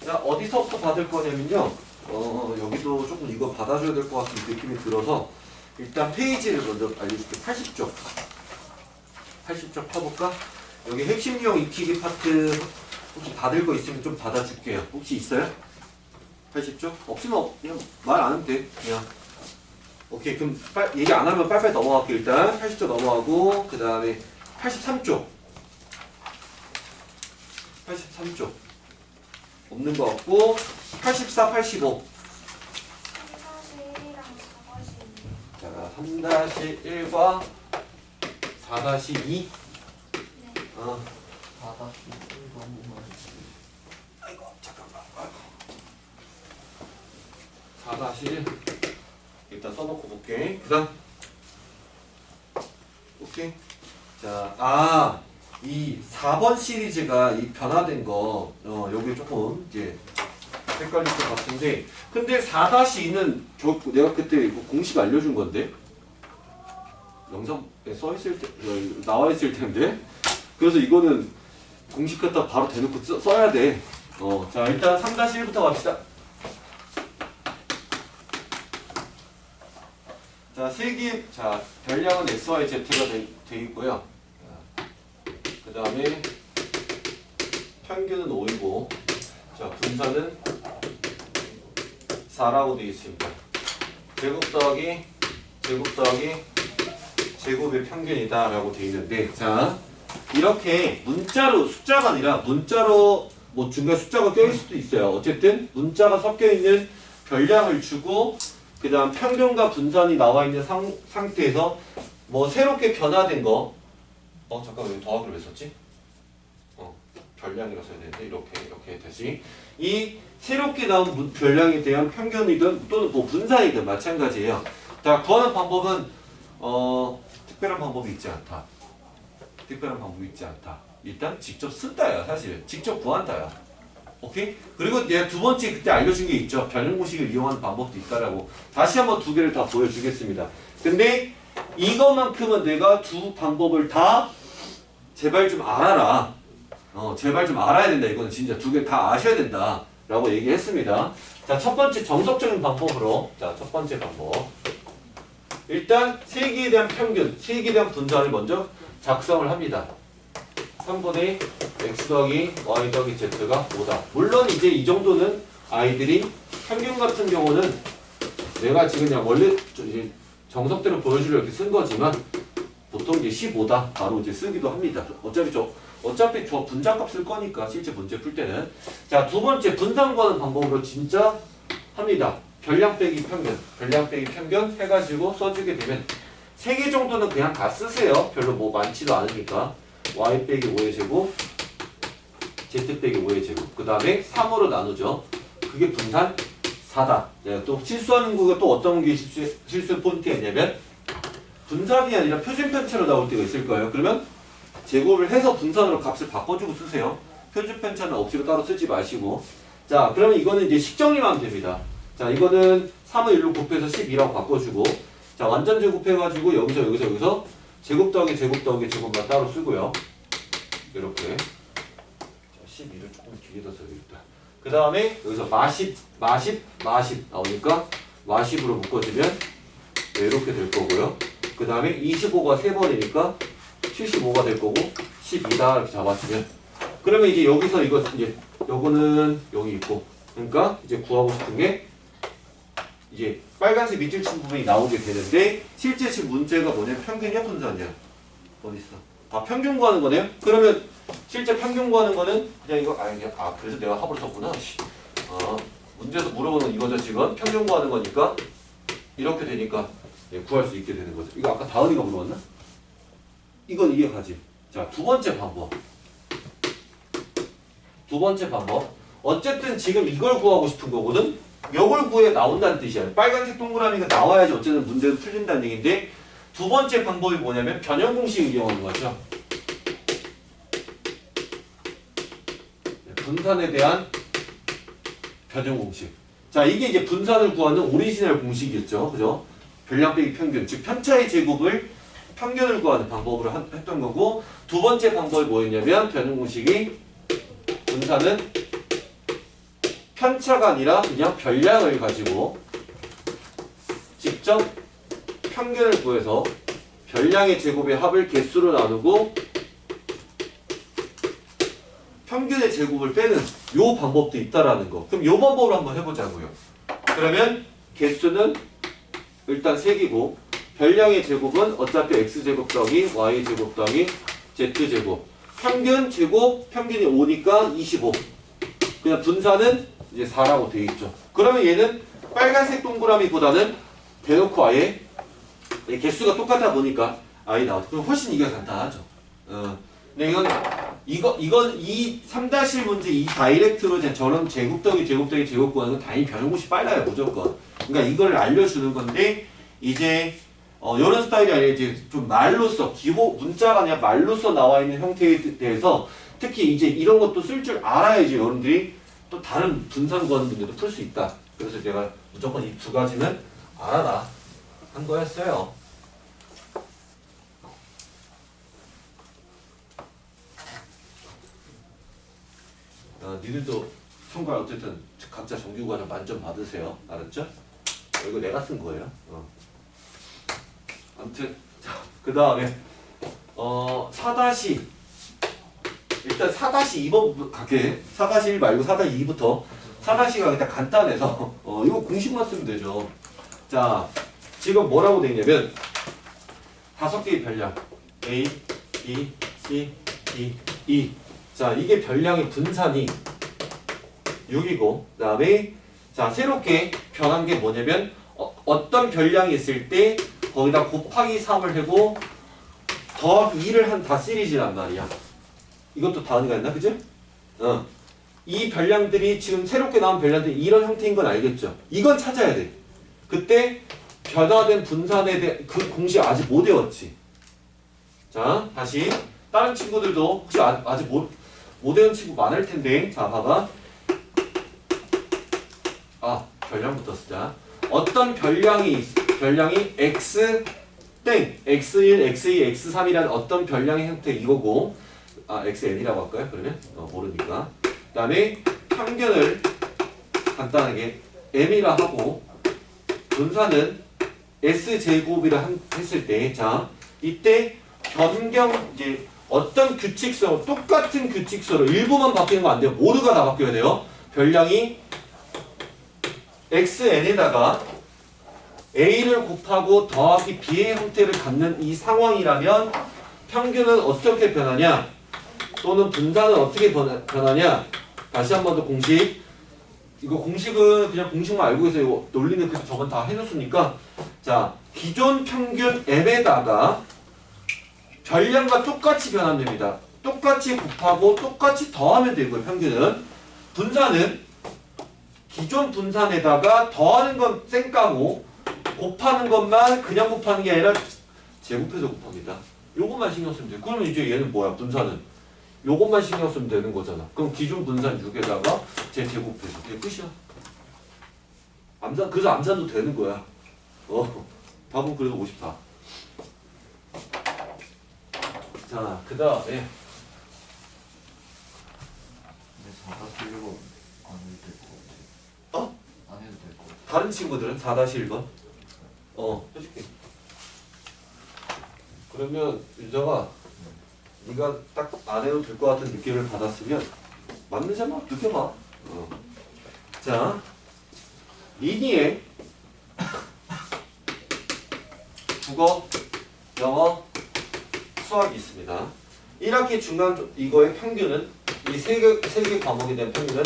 자, 어디서부터 받을 거냐면요. 여기도 조금 이거 받아줘야 될 것 같은 느낌이 들어서 일단 페이지를 먼저 알려줄게. 80쪽. 80쪽 펴볼까? 여기 핵심 유형 익히기 파트 혹시 받을 거 있으면 좀 받아줄게요. 혹시 있어요? 80쪽? 없으면 그냥 말 안 하면 돼. 그냥. 오케이. 그럼 얘기 안 하면 빨리빨리 넘어갈게요. 일단 80쪽 넘어가고 그 다음에 83쪽. 83쪽. 없는 거 없고 84, 85. 자, 3-1과 4-2. 네. 4-1 너무 많지. 아이고, 잠깐만. 4-1. 일단 써놓고 볼게. 그 다음. 오케이. 자, 이 4번 시리즈가 이 변화된 거, 여기 조금 이제 헷갈릴 것 같은데, 근데 4-2는 내가 그때 이거 공식 알려준 건데, 영상에 써있을 때, 나와 있을 텐데, 그래서 이거는 공식 갖다 바로 대놓고 써야 돼. 자, 일단 3-1부터 갑시다. 자, 자, 별량은 SYZ가 돼 있고요. 그 다음에 평균은 5이고, 자, 분산은 4라고 되어 있습니다. 제곱 더하기 제곱의 평균이다 라고 되어 있는데, 자, 이렇게 문자로, 숫자가 아니라 문자로 뭐 중간에 숫자가 껴있을 수도 있어요. 어쨌든 문자가 섞여 있는 별량을 주고 그 다음 평균과 분산이 나와 있는 상태에서 뭐 새롭게 변화된 거, 잠깐만, 여기 더하기를 왜 썼지? 별량이라 써야 되는데, 이렇게 다시. 이 새롭게 나온 별량에 대한 평균이든 또는 뭐 분산이든 마찬가지예요. 자, 구하는 방법은, 특별한 방법이 있지 않다. 일단 직접 쓴다야, 사실. 직접 구한다야. 오케이? 그리고 내가 두 번째 그때 알려준 게 있죠. 변형 공식을 이용하는 방법도 있다라고. 다시 한번 두 개를 다 보여주겠습니다. 근데 이것만큼은 내가 두 방법을 다 제발 좀 알아라. 제발 좀 알아야 된다. 이거는 진짜 두 개 다 아셔야 된다. 라고 얘기했습니다. 자, 첫 번째 정석적인 방법으로. 자, 첫 번째 방법. 일단 세기에 대한 평균, 세기에 대한 분산을 먼저 작성을 합니다. 3분의 x 더하기 y 더하기 z가 5다. 물론 이제 이 정도는 아이들이 평균 같은 경우는 내가 지금 그냥 원래 이제 정석대로 보여주려고 이렇게 쓴 거지만 보통 이제 15다 바로 이제 쓰기도 합니다. 어차피 저 분자값 쓸 거니까 실제 문제 풀 때는. 자, 두 번째 분산 구하는 방법으로 진짜 합니다. 별량 빼기 평균 해가지고 써주게 되면 3개 정도는 그냥 다 쓰세요. 별로 뭐 많지도 않으니까. y 빼기 5의 제곱, z 빼기 5의 제곱. 그 다음에 3으로 나누죠. 그게 분산 4다. 네, 또 실수하는 거가 또 어떤 게 실수 포인트였냐면 분산이 아니라 표준 편차로 나올 때가 있을 거예요. 그러면 제곱을 해서 분산으로 값을 바꿔주고 쓰세요. 표준 편차는 억지로 따로 쓰지 마시고. 자, 그러면 이거는 이제 식정리만 하면 됩니다. 자, 이거는 3을 1로 곱해서 12라고 바꿔주고, 자, 완전 제곱해가지고 여기서 제곱 더하기 제곱만 따로 쓰고요. 이렇게. 자, 12를 조금 길게 써야겠다. 그 다음에 여기서 마십 나오니까 마십으로 묶어주면 이렇게 될 거고요. 그 다음에 25가 3번이니까 75가 될 거고 12다 이렇게 잡아주면, 그러면 이제 여기서 이거 이제 요거는 여기 있고, 그러니까 이제 구하고 싶은 게 이제 빨간색 밑줄 친 부분이 나오게 되는데, 실제 지금 문제가 뭐냐면 평균이야 분산이야? 어딨어? 평균 구하는 거네요? 그러면 실제 평균 구하는 거는 그냥 이거 그래서 내가 합으로 썼구나. 문제에서 물어보는 이거죠. 지금 평균 구하는 거니까 이렇게 되니까 구할 수 있게 되는 거죠. 이거 아까 다은이가 물어봤나? 이건 이해가지? 자, 두 번째 방법. 어쨌든 지금 이걸 구하고 싶은 거거든? 이걸 구해 나온다는 뜻이야. 빨간색 동그라미가 나와야지 어쨌든 문제를 풀린다는 얘기인데, 두 번째 방법이 뭐냐면 변형 공식을 이용하는 거죠. 분산에 대한 변형 공식. 자, 이게 이제 분산을 구하는 오리지널 공식이었죠. 그죠? 별량 빼기 평균, 즉 편차의 제곱을 평균을 구하는 방법으로 했던 거고, 두 번째 방법이 뭐였냐면 변형 공식이 분사는 편차가 아니라 그냥 별량을 가지고 직접 평균을 구해서 별량의 제곱의 합을 개수로 나누고 평균의 제곱을 빼는 요 방법도 있다라는 거. 그럼 요 방법을 한번 해보자고요. 그러면 개수는 일단 3개고 별량의 제곱은 어차피 x제곱 더하기 y제곱 더하기 z제곱. 평균 제곱 평균이 5니까 25. 그냥 분사는 이제 4라고 되어 있죠. 그러면 얘는 빨간색 동그라미보다는 대놓고 아예 개수가 똑같아 보니까 아예 나오죠. 그럼 훨씬 이게 간단하죠. 근데 이건 이 3-1 문제 이 다이렉트로 저런 제곱 더하기 제곱 더하기 제곱 구하는 건 당연히 변형공식 빨라요 무조건. 그러니까 이걸 알려주는 건데 이제 이런 스타일이 아니라 이제 좀 말로써 기호 문자가 아니라 말로써 나와 있는 형태에 대해서 특히 이제 이런 것도 쓸 줄 알아야지 여러분들이 또 다른 분산 구하는 문제도 풀 수 있다. 그래서 제가 무조건 이 두 가지는 알아라 한 거였어요. 니들도 총괄 어쨌든 각자 정규과정 만점 받으세요. 알았죠? 이거 내가 쓴 거예요. 아무튼 그 다음에 4- 일단 4-2번 갈게. 4-1 말고 4-2부터 4-2가 일단 간단해서 이거 공식만 쓰면 되죠. 자 지금 뭐라고 돼 있냐면 5개의 별량 A, B, C, D, E. 자 이게 별량의 분산이 6이고 그 다음에 자 새롭게 변한 게 뭐냐면 어떤 별량이 있을 때 거기다 곱하기 3을 하고 더하기 2를 다 시리즈란 말이야. 이것도 다은이가 했나? 그죠? 이 별량들이 지금 새롭게 나온 별량들이 이런 형태인 건 알겠죠? 이건 찾아야 돼. 그때 변화된 분산에 대한 그 공식 아직 못 외웠지. 자 다시 다른 친구들도 혹시 아직 못 외운 친구 많을 텐데 자 봐봐. 별량부터 쓰자. 어떤 별량이 x 땡 x1, x2, x3이라는 어떤 별량의 형태 이거고 xn이라고 할까요? 그러면 모르니까. 그 다음에 평균을 간단하게 m이라 하고 분산은 s제곱이라 했을 때 자 이때 변경 이제 어떤 규칙수로 똑같은 규칙수로 일부만 바뀌는 거 안 돼요. 모두가 다 바뀌어야 돼요. 별량이 xn에다가 a를 곱하고 더하기 b의 형태를 갖는 이 상황이라면 평균은 어떻게 변하냐 또는 분산은 어떻게 변하냐. 다시 한 번 더 공식. 이거 공식은 그냥 공식만 알고 계세요. 이거 논리는 그래서 저건 다 해줬으니까 자 기존 평균 m에다가 별량과 똑같이 변하면 됩니다. 똑같이 곱하고 똑같이 더하면 되고요. 평균은. 분산은 기존 분산에다가 더하는 건 쌩까고 곱하는 것만 그냥 곱하는 게 아니라 제곱해서 곱합니다. 요것만 신경 쓰면 돼요. 그러면 이제 얘는 뭐야? 분산은 요것만 신경 쓰면 되는 거잖아. 그럼 기존 분산 6에다가 제곱해서 그게 끝이야. 그래서 암산도 되는 거야. 답은 그래도 54. 자, 그 다음에 근데 4-1번 안 해도 될 것 같아. 안 해도 될 것 같아. 다른 친구들은 4-1번? 해줄게. 그러면 윤정아 네가 딱 안 해도 될 것 같은 느낌을 받았으면 맞는잖아. 느껴봐. 자, 미니에 국어, 영어, 수학이 있습니다. 1학기 중간 이거의 평균은 이 세 개 과목에 대한 평균은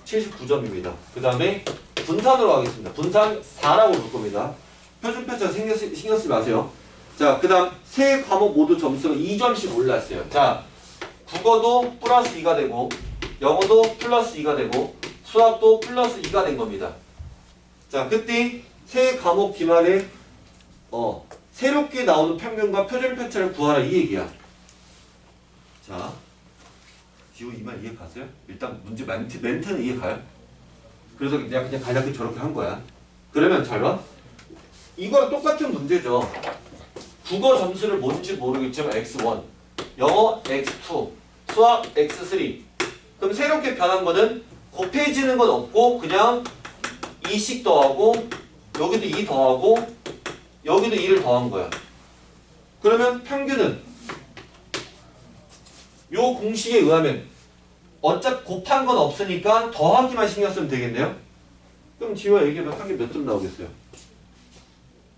79점입니다. 그 다음에 분산으로 하겠습니다. 분산 4라고 볼 겁니다. 표준편차 신경 쓰지 마세요. 자, 그 다음 세 과목 모두 점수가 2점씩 올랐어요. 자, 국어도 플러스 2가 되고 영어도 플러스 2가 되고 수학도 플러스 2가 된 겁니다. 자, 그때 세 과목 기말에 새롭게 나오는 평균과 표준편차를 구하라 이 얘기야. 자, 지호 이 말 이해 가세요? 일단 문제 멘트는 이해 가요? 그래서 내가 그냥 간략히 저렇게 한 거야. 그러면 잘 봐. 이거랑 똑같은 문제죠. 국어 점수를 뭔지 모르겠지만 x1, 영어 x2, 수학 x3, 그럼 새롭게 변한 거는 곱해지는 건 없고 그냥 2씩 더하고 여기도 2 더하고 여기도 2를 더한 거야. 그러면 평균은 요 공식에 의하면 어차피 곱한 건 없으니까 더하기만 신경 쓰면 되겠네요. 그럼 지호야 얘기해봐. 평균 몇 점 나오겠어요?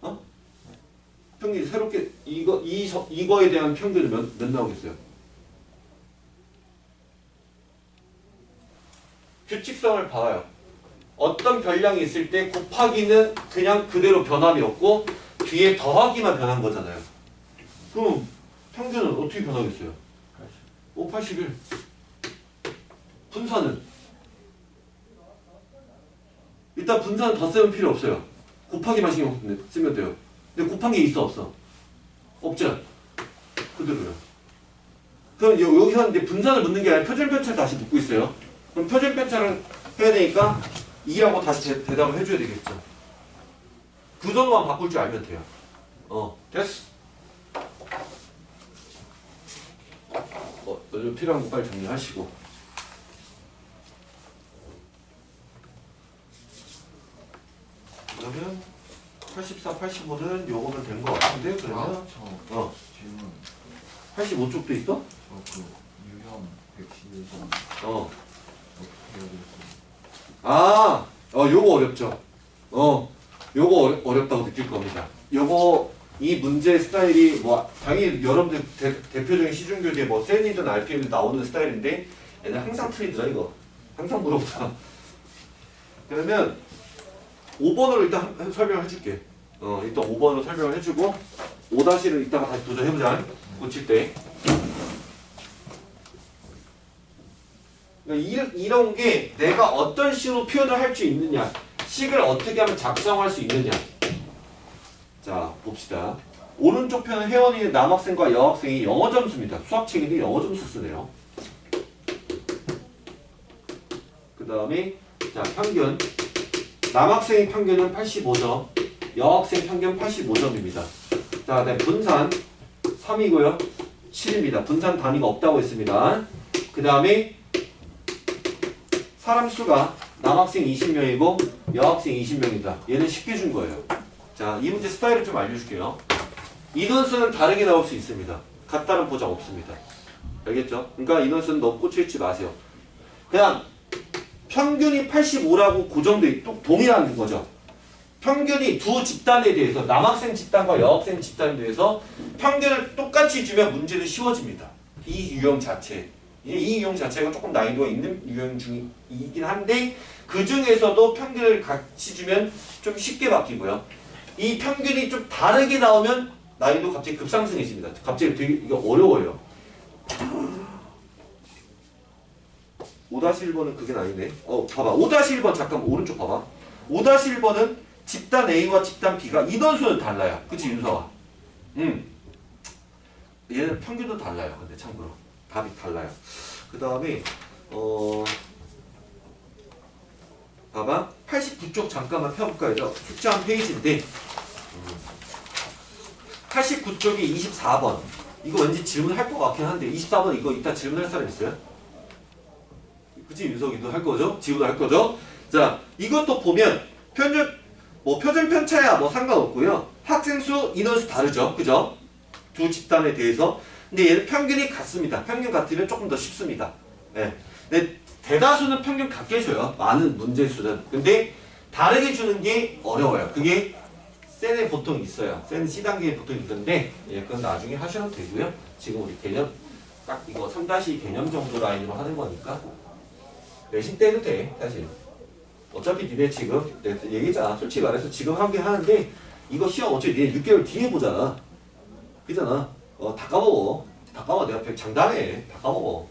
어? 평균 새롭게 이거에 대한 평균은 몇 나오겠어요? 규칙성을 봐요. 어떤 변량이 있을 때 곱하기는 그냥 그대로 변함이 없고 뒤에 더하기만 변한 거잖아요. 그럼 평균은 어떻게 변하겠어요? 81. 분산은? 일단 분산은 더 쓰면 필요 없어요. 곱하기만 신경 쓰면 돼요. 근데 곱한 게 있어 없어? 없죠? 그대로요. 그럼 여기서 이제 분산을 묻는 게 아니라 표준 편차를 다시 묻고 있어요. 그럼 표준 편차를 해야 되니까 2라고 다시 대답을 해줘야 되겠죠. 그 정도만 바꿀 줄 알면 돼요. 됐어. 요즘 필요한 거 빨리 정리하시고. 그러면 84, 85는 요거면 된 거 같은데 그러면 질문. 85쪽도 있어? 저 유형 111번 어떻게 해야 될지. 요거 어렵죠. 요거 어렵다고 느낄 겁니다. 요거 이 문제 스타일이 뭐 당연히 여러분들 대표적인 시중교재 뭐 셀이든 RPM이든 나오는 스타일인데 얘는 항상 틀리더라 이거. 항상 물어보자. 그러면 5번으로 일단 설명을 해줄게. 일단 5번으로 설명을 해주고 5-를 이따가 다시 도전해보자. 고칠 때. 그러니까 이런 게 내가 어떤 식으로 표현을 할 수 있느냐, 식을 어떻게 하면 작성할 수 있느냐. 자, 봅시다. 오른쪽 편은 혜원이 남학생과 여학생이 영어 점수입니다. 수학책인데 영어 점수 쓰네요. 그 다음에 자 평균. 남학생의 평균은 85점, 여학생 평균 85점입니다. 자, 네, 분산 3이고요. 7입니다. 분산 단위가 없다고 했습니다. 그 다음에 사람 수가 남학생 20명이고 여학생 20명이다. 얘는 쉽게 준 거예요. 자, 이 문제 스타일을 좀 알려줄게요. 인원수는 다르게 나올 수 있습니다. 같다는 보장 없습니다. 알겠죠? 그러니까 인원수는 너무 꽂혀있지 마세요. 그냥 평균이 85라고 고정돼 동일한 거죠. 평균이 두 집단에 대해서 남학생 집단과 여학생 집단에 대해서 평균을 똑같이 주면 문제는 쉬워집니다. 이 유형 자체. 이 유형 자체가 조금 난이도가 있는 유형 중이긴 한데 그 중에서도 평균을 같이 주면 좀 쉽게 바뀌고요. 이 평균이 좀 다르게 나오면 난이도 갑자기 급상승해집니다. 갑자기 되게 이게 어려워요. 5-1번은 그게 아니네. 봐봐. 5-1번 잠깐 오른쪽 봐봐. 5-1번은 집단 A와 집단 B가 인원수는 달라요. 그치 윤서아? 얘는 평균도 달라요. 근데 참고로 답이 달라요. 그 다음에 봐봐. 89쪽 잠깐만 펴볼까요? 숙제한 페이지인데 89쪽이 24번. 이거 왠지 질문할 것 같긴 한데 24번 이거 이따 질문할 사람 있어요? 그치? 윤석이도 할 거죠? 지우도 할 거죠? 자, 이것도 보면 표준 편차야 뭐 상관없고요. 학생 수, 인원수 다르죠? 그죠? 두 집단에 대해서. 근데 얘는 평균이 같습니다. 평균 같으면 조금 더 쉽습니다. 네. 근데 대다수는 평균 같게 줘요. 많은 문제수는. 근데 다르게 주는 게 어려워요. 그게 센에 보통 있어요. 센 C단계에 보통 있던데 그건 나중에 하셔도 되고요. 지금 우리 개념 딱 이거 3-2 개념 정도 라인으로 하는 거니까 내신 때도 돼, 사실. 어차피 니네 지금, 내가 얘기했잖아. 솔직히 말해서 지금 하긴 하는데, 이거 시험 어차피 니네 6개월 뒤에 보잖아. 그잖아. 다 까먹어. 다 까먹어. 내가 장담해. 다 까먹어.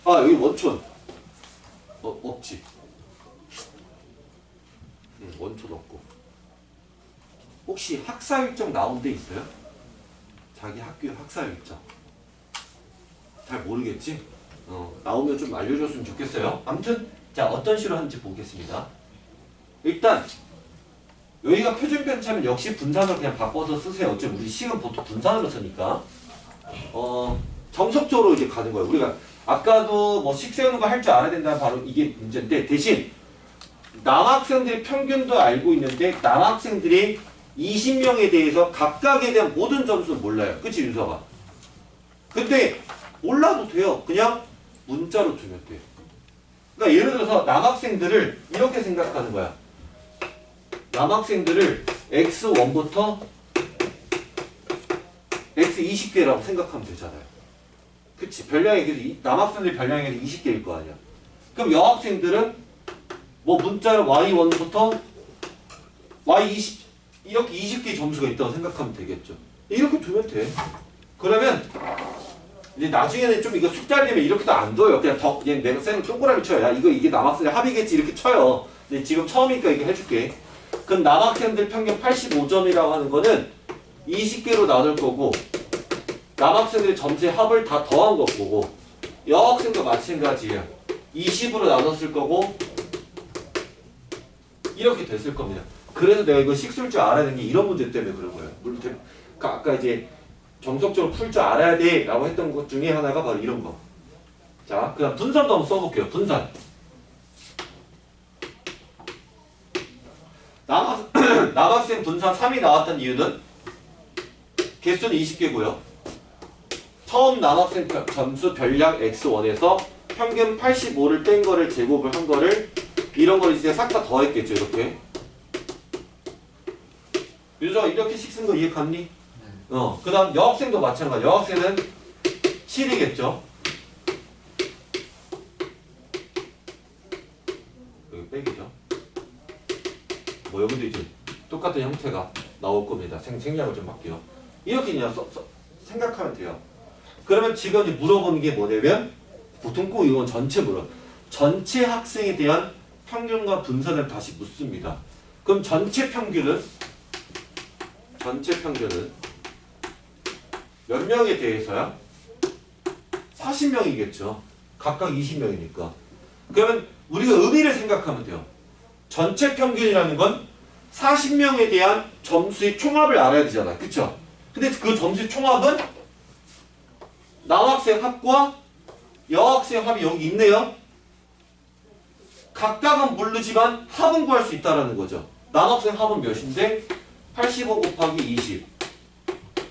여기 원촌. 없지. 원촌 없고. 혹시 학사 일정 나온 데 있어요? 자기 학교 학사 일정. 잘 모르겠지? 나오면 좀 알려줬으면 좋겠어요. 아무튼 자 어떤 식으로 하는지 보겠습니다. 일단 여기가 표준 편차면 역시 분산으로 그냥 바꿔서 쓰세요. 어차피 우리 식은 보통 분산으로 쓰니까 정석적으로 이제 가는 거예요. 우리가 아까도 뭐 식 세우는 거 할 줄 알아야 된다는 바로 이게 문제인데 대신 남학생들의 평균도 알고 있는데 남학생들이 20명에 대해서 각각에 대한 모든 점수는 몰라요. 그치 윤서가? 근데 몰라도 돼요. 그냥 문자로 주면 돼요. 그러니까 예를 들어서 남학생들을 이렇게 생각하는 거야. 남학생들을 x1부터 x20개라고 생각하면 되잖아요. 그치? 별량이 남학생들 별량이 20개일 거 아니야. 그럼 여학생들은 뭐 문자로 y1부터 y20 이렇게 20개 점수가 있다고 생각하면 되겠죠. 이렇게 두면 돼. 그러면 이제 나중에는 좀 이거 숙달되면 이렇게도 안 둬요. 그냥 내가 쌤은 동그라미 쳐요. 야 이게 남학생들 합이겠지 이렇게 쳐요. 근데 지금 처음이니까 이거 해줄게. 그럼 남학생들 평균 85점이라고 하는 거는 20개로 나눌 거고 남학생들의 점수의 합을 다 더한 거고 여학생도 마찬가지예요. 20으로 나눴을 거고 이렇게 됐을 겁니다. 그래서 내가 이거 식 쓸 줄 알아야 되는 게 이런 문제 때문에 그런 거예요. 물론 아까 이제 정석적으로 풀 줄 알아야 돼 라고 했던 것 중에 하나가 바로 이런 거. 자, 그 다음 분산도 한번 써볼게요. 분산. 남학생 분산 3이 나왔던 이유는 개수는 20개고요. 처음 남학생 점수 별량 x1에서 평균 85를 뗀 거를 제곱을 한 거를 이런 걸 이제 싹 다 더했겠죠. 이렇게. 유저 이렇게씩 쓴 거 이해 갔니? 그 다음 여학생도 마찬가지. 여학생은 7이겠죠. 여기 빼기죠. 뭐 여기도 이제 똑같은 형태가 나올 겁니다. 생략을 좀 할게요. 이렇게 그냥 생각하면 돼요. 그러면 지금 이제 물어보는 게 뭐냐면 보통 꼭 이건 전체 물어. 전체 학생에 대한 평균과 분산을 다시 묻습니다. 그럼 전체 평균은 몇 명에 대해서야? 40명이겠죠. 각각 20명이니까. 그러면 우리가 의미를 생각하면 돼요. 전체 평균이라는 건 40명에 대한 점수의 총합을 알아야 되잖아. 그쵸? 근데 그 점수의 총합은 남학생 합과 여학생 합이 여기 있네요. 각각은 모르지만 합은 구할 수 있다는 거죠. 남학생 합은 몇인데? 85 곱하기 20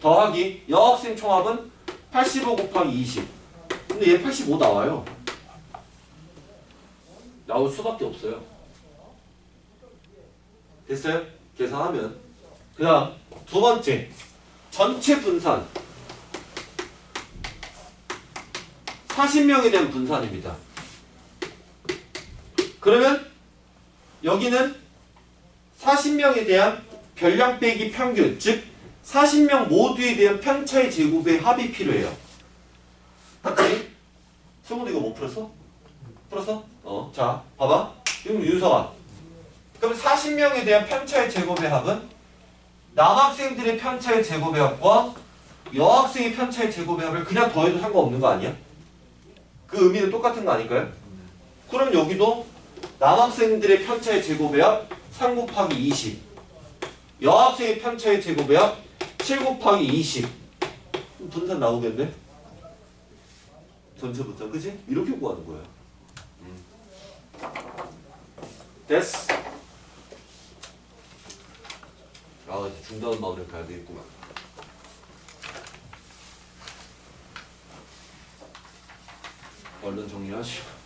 더하기 여학생 총합은 85 곱하기 20. 근데 얘 85 나와요. 나올 수밖에 없어요. 됐어요? 계산하면. 그 다음 두 번째 전체 분산 40명에 대한 분산입니다. 그러면 여기는 40명에 대한 별량 빼기 평균, 즉 40명 모두에 대한 편차의 제곱의 합이 필요해요. 맞지? 승우도 이거 못 풀었어? 풀었어? 자, 봐봐. 이거 윤서아. 그럼 40명에 대한 편차의 제곱의 합은 남학생들의 편차의 제곱의 합과 여학생의 편차의 제곱의 합을 그냥 더해도 상관없는 거 아니야? 그 의미는 똑같은 거 아닐까요? 그럼 여기도 남학생들의 편차의 제곱의 합 3 곱하기 20 여학생의 편차의 제곱의 합 7 곱하기 20 분산 나오겠네? 전체 분산 그치? 이렇게 구하는 거야. 됐어. 이제 중단 마무리 가야 되겠구만. 얼른 정리하시고.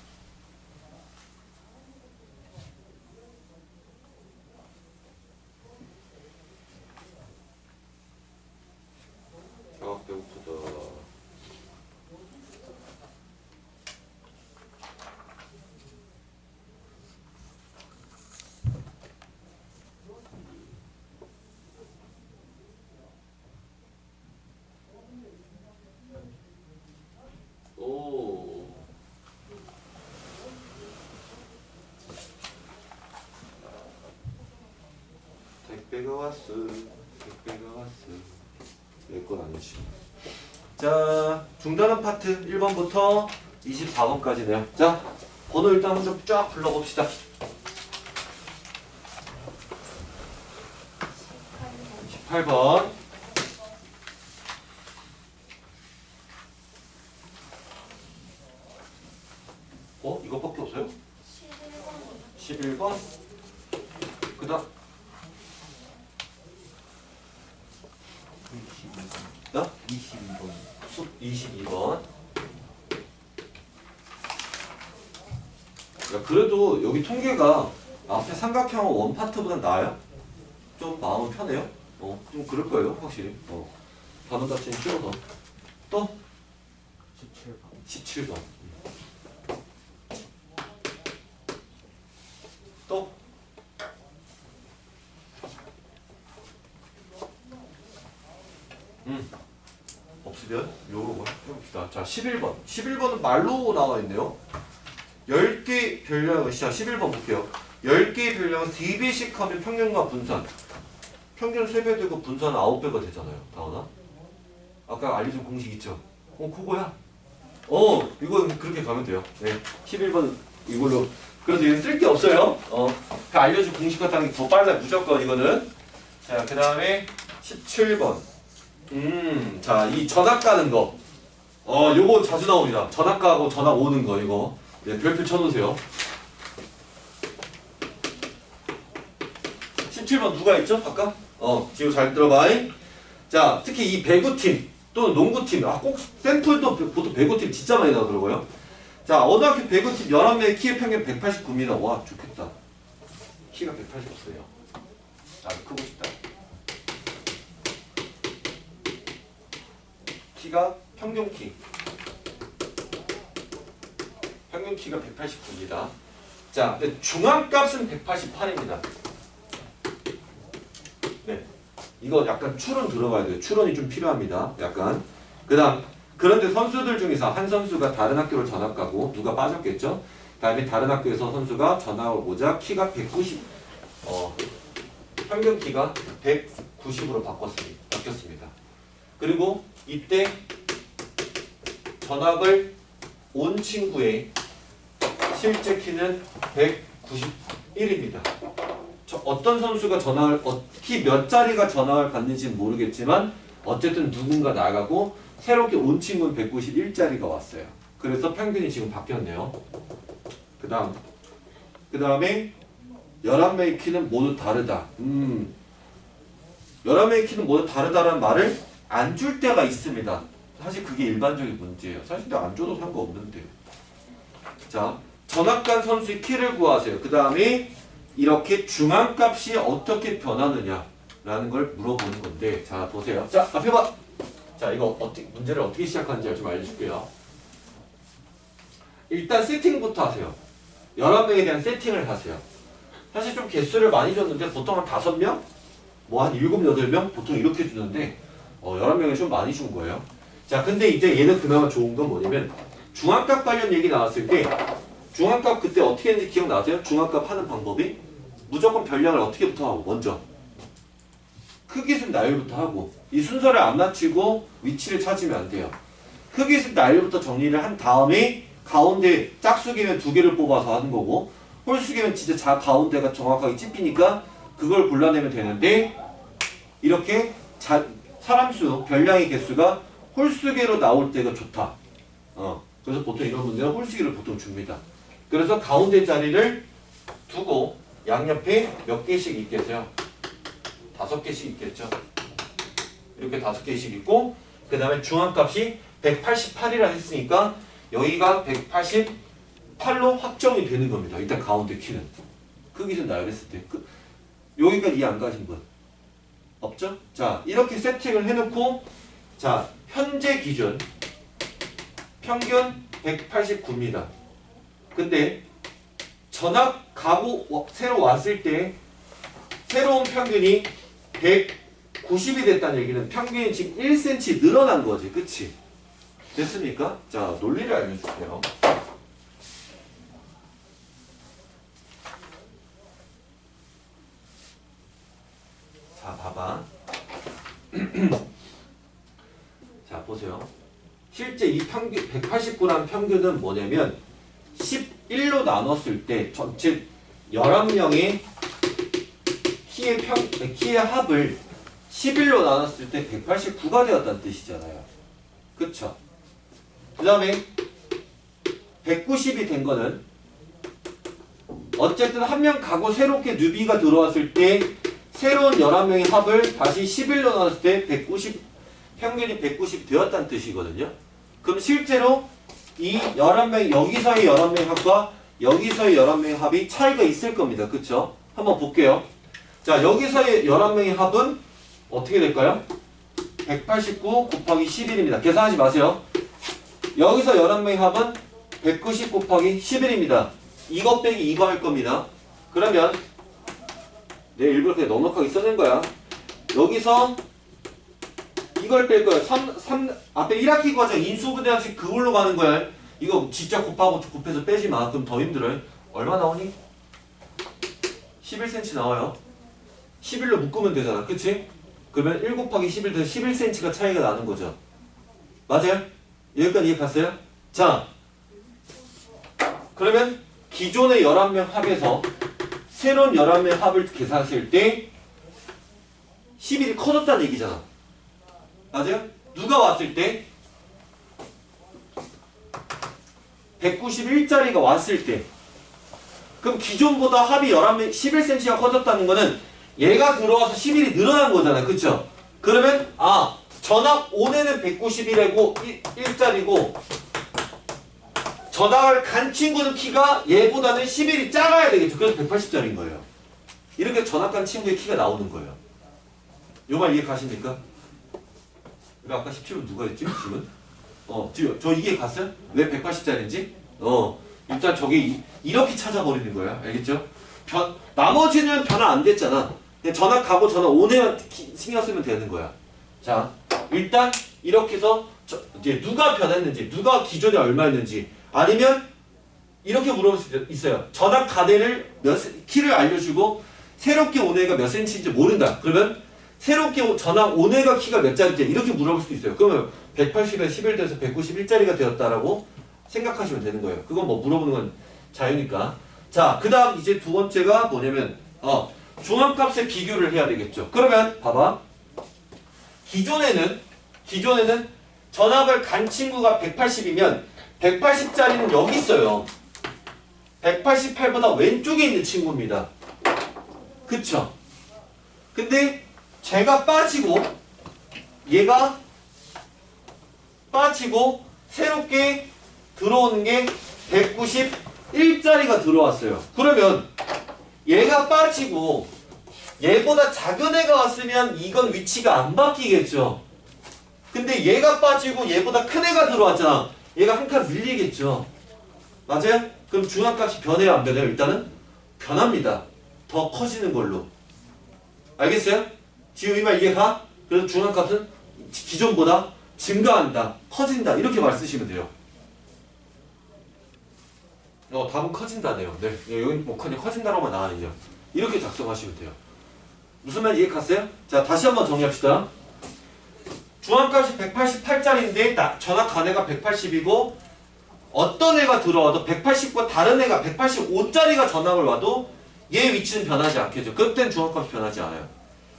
배고프다. 오. 택배가 왔어. 택배가 왔어. 내 건 아니지. 자, 중단한 파트 1번부터 24번까지네요. 자, 번호 일단 먼저 쫙 불러봅시다. 28번. 이것밖에 없어요? 11번이 11번. 그 다음 22번. 22번. 수 22번. 야, 그래도 여기 통계가 앞에 삼각형 원 파트보다 나아요? 좀 마음은 편해요? 좀 그럴 거예요, 확실히. 단어 자체는 줄어서. 또 17번. 17번. 또 없으면 요거 해봅시다. 자, 11번. 11번은 말로 나와 있네요. 10개 별량을, 자, 11번 볼게요. 10개의 별량은 3배씩 하면 평균과 분산. 평균 3배 되고 분산은 9배가 되잖아요. 다원아? 아까 알려준 공식 있죠? 그거야. 이거 그렇게 가면 돼요. 네. 11번 이걸로. 그래서 얘는 쓸 게 없어요. 그 알려준 공식 같다는 게 더 빨라요. 무조건 이거는. 자, 그 다음에 17번. 자, 이 전학 가는 거. 요거 자주 나옵니다. 전학 가고 전학 오는 거, 이거. 네, 별표 쳐놓으세요. 17번 누가 있죠? 아까? 지금 잘 들어봐. 자, 특히 이 배구팀 또는 농구팀, 꼭 샘플도 보통 배구팀 진짜 많이 나오더라고요. 자, 어느 학교 배구팀 11명의 키의 평균 189m. 와, 좋겠다. 키가 189예요. 나도 크고 싶다. 키가 평균 키가 189입니다. 자, 중앙값은 188입니다. 네, 이거 약간 추론 들어가야 돼요. 추론이 좀 필요합니다. 약간. 그런데 선수들 중에서 한 선수가 다른 학교로 전학 가고 누가 빠졌겠죠? 다음에 다른 학교에서 선수가 전학을 오자 키가 190, 평균 키가 190으로 바뀌었습니다. 그리고 이때 전학을 온 친구의 실제 키는 191입니다. 어떤 선수가 전학을, 키 몇 자리가 전학을 갔는지는 모르겠지만 어쨌든 누군가 나가고 새롭게 온 친구는 191자리가 왔어요. 그래서 평균이 지금 바뀌었네요. 그 다음에 11명의 키는 모두 다르다. 11명의 키는 모두 다르다라는 말을 안 줄 때가 있습니다. 사실 그게 일반적인 문제예요. 사실 안 줘도 상관없는데. 자, 전학 간 선수의 키를 구하세요. 그 다음에 이렇게 중앙값이 어떻게 변하느냐라는 걸 물어보는 건데, 자, 보세요. 자, 앞에 봐. 자, 이거 문제를 어떻게 시작하는지 좀 알려줄게요. 일단 세팅부터 하세요. 11명에 대한 세팅을 하세요. 사실 좀 개수를 많이 줬는데 보통 한 5명? 뭐 한 7, 8명? 보통 이렇게 주는데 11명이 좀 많이 준 거예요. 자, 근데 이제 얘는 그나마 좋은 건 뭐냐면 중앙값 관련 얘기 나왔을 때 중앙값 그때 어떻게 했는지 기억나세요? 중앙값 하는 방법이 무조건 별량을 어떻게부터 하고 먼저 크기순 나열부터 하고 이 순서를 안 맞추고 위치를 찾으면 안 돼요. 크기순 나열부터 정리를 한 다음에 가운데 짝수기면 2개를 뽑아서 하는 거고 홀수기면 진짜 가운데가 정확하게 찝히니까 그걸 골라내면 되는데 이렇게 사람 수, 별량의 개수가 홀수계로 나올 때가 좋다. 그래서 보통 이런 문제는 홀수기를 보통 줍니다. 그래서 가운데 자리를 두고 양옆에 몇 개씩 있겠어요? 5개씩 있겠죠. 이렇게 5개씩 있고 그 다음에 중앙값이 188이라 했으니까 여기가 188로 확정이 되는 겁니다. 일단 가운데 키는. 크기 좀 나열했을 때. 여기가 이해 안 가신 분? 없죠? 자, 이렇게 세팅을 해놓고 자, 현재 기준 평균 189입니다. 근데 전학 가고 새로 왔을 때 새로운 평균이 190이 됐다는 얘기는 평균이 지금 1cm 늘어난 거지. 그치? 됐습니까? 자, 논리를 알려줄게요. 자, 봐봐. 자, 보세요. 실제 이 평균, 189라는 평균은 뭐냐면 11로 나눴을 때 전체 11명의 키의 합을 11로 나눴을 때 189가 되었다는 뜻이잖아요. 그쵸? 그 다음에 190이 된 거는 어쨌든 한 명 가고 새롭게 뉴비가 들어왔을 때 새로운 11명의 합을 다시 11로 나눴을 때 190, 평균이 190이 되었다는 뜻이거든요. 그럼 실제로 이 11명, 여기서의 11명의 합과 여기서의 11명의 합이 차이가 있을 겁니다. 그쵸? 한번 볼게요. 자, 여기서의 11명의 합은 어떻게 될까요? 189 곱하기 11입니다. 계산하지 마세요. 여기서 11명의 합은 190 곱하기 11입니다. 이거 빼기 이거 할 겁니다. 그러면 내 일부러 그냥 넉넉하게 써낸 거야. 여기서 이걸 뺄 거야. 앞에 1학기 과정 인수분해함식 그걸로 가는 거야. 이거 직접 곱해서 빼지 마. 그럼 더 힘들어요. 얼마 나오니? 11cm 나와요. 11로 묶으면 되잖아. 그치? 그러면 1 곱하기 11 돼서 11cm가 차이가 나는 거죠. 맞아요? 여기까지 이해 갔어요? 자, 그러면 기존의 11명 합에서 새로운 11명 합을 계산했을 때 11이 커졌다는 얘기잖아. 맞아요? 누가 왔을 때? 191짜리가 왔을 때. 그럼 기존보다 합이 11명, 11cm가 커졌다는 거는 얘가 들어와서 11이 늘어난 거잖아. 그쵸? 그러면 전학 5내는 191이고 1짜리고 전학을 간 친구는 키가 얘보다는 11이 작아야 되겠죠. 그래서 180짜리인 거예요. 이렇게 전학 간 친구의 키가 나오는 거예요. 요 말 이해 가십니까? 이거 아까 17번 누가 했지? 지금? 지금 저 이해 갔어요? 왜 180짜리인지? 일단 저게 이렇게 찾아버리는 거예요. 알겠죠? 나머지는 변화 안 됐잖아. 그냥 전학 가고 전학 5내만 신경 쓰면 되는 거야. 자, 일단 이렇게 해서 이제 누가 변했는지, 누가 기존에 얼마였는지, 아니면 이렇게 물어볼 수 있어요. 전학 가대를 키를 알려주고 새롭게 온 애가 몇 cm인지 모른다. 그러면 새롭게 전학 온 애가 키가 몇 짜리인지 이렇게 물어볼 수도 있어요. 그러면 180에서 11 돼서 191짜리가 되었다라고 생각하시면 되는 거예요. 그건 뭐 물어보는 건 자유니까. 자, 그 다음 이제 두 번째가 뭐냐면 중앙값의 비교를 해야 되겠죠. 그러면 봐봐. 기존에는 전학을 간 친구가 180이면 180짜리는 여기 있어요. 188보다 왼쪽에 있는 친구입니다. 그쵸? 근데 제가 빠지고 얘가 빠지고 새롭게 들어오는 게 191짜리가 들어왔어요. 그러면 얘가 빠지고 얘보다 작은 애가 왔으면 이건 위치가 안 바뀌겠죠. 근데 얘가 빠지고 얘보다 큰 애가 들어왔잖아. 얘가 한 칸 밀리겠죠. 맞아요? 그럼 중앙값이 변해요, 안 변해요? 일단은 변합니다. 더 커지는 걸로. 알겠어요? 지금 이 말 이해가? 그래서 중앙값은 기존보다 증가한다, 커진다 이렇게 말 쓰시면 돼요. 답은 커진다네요. 네, 여기 뭐 커진다로만 나와있네요. 이렇게 작성하시면 돼요. 무슨 말 이해 갔어요? 자, 다시 한번 정리합시다. 중앙값이 188짜리인데 전학 간 애가 180이고 어떤 애가 들어와도 180과 다른 애가 185짜리가 전학을 와도 얘 위치는 변하지 않겠죠. 그땐 중앙값이 변하지 않아요.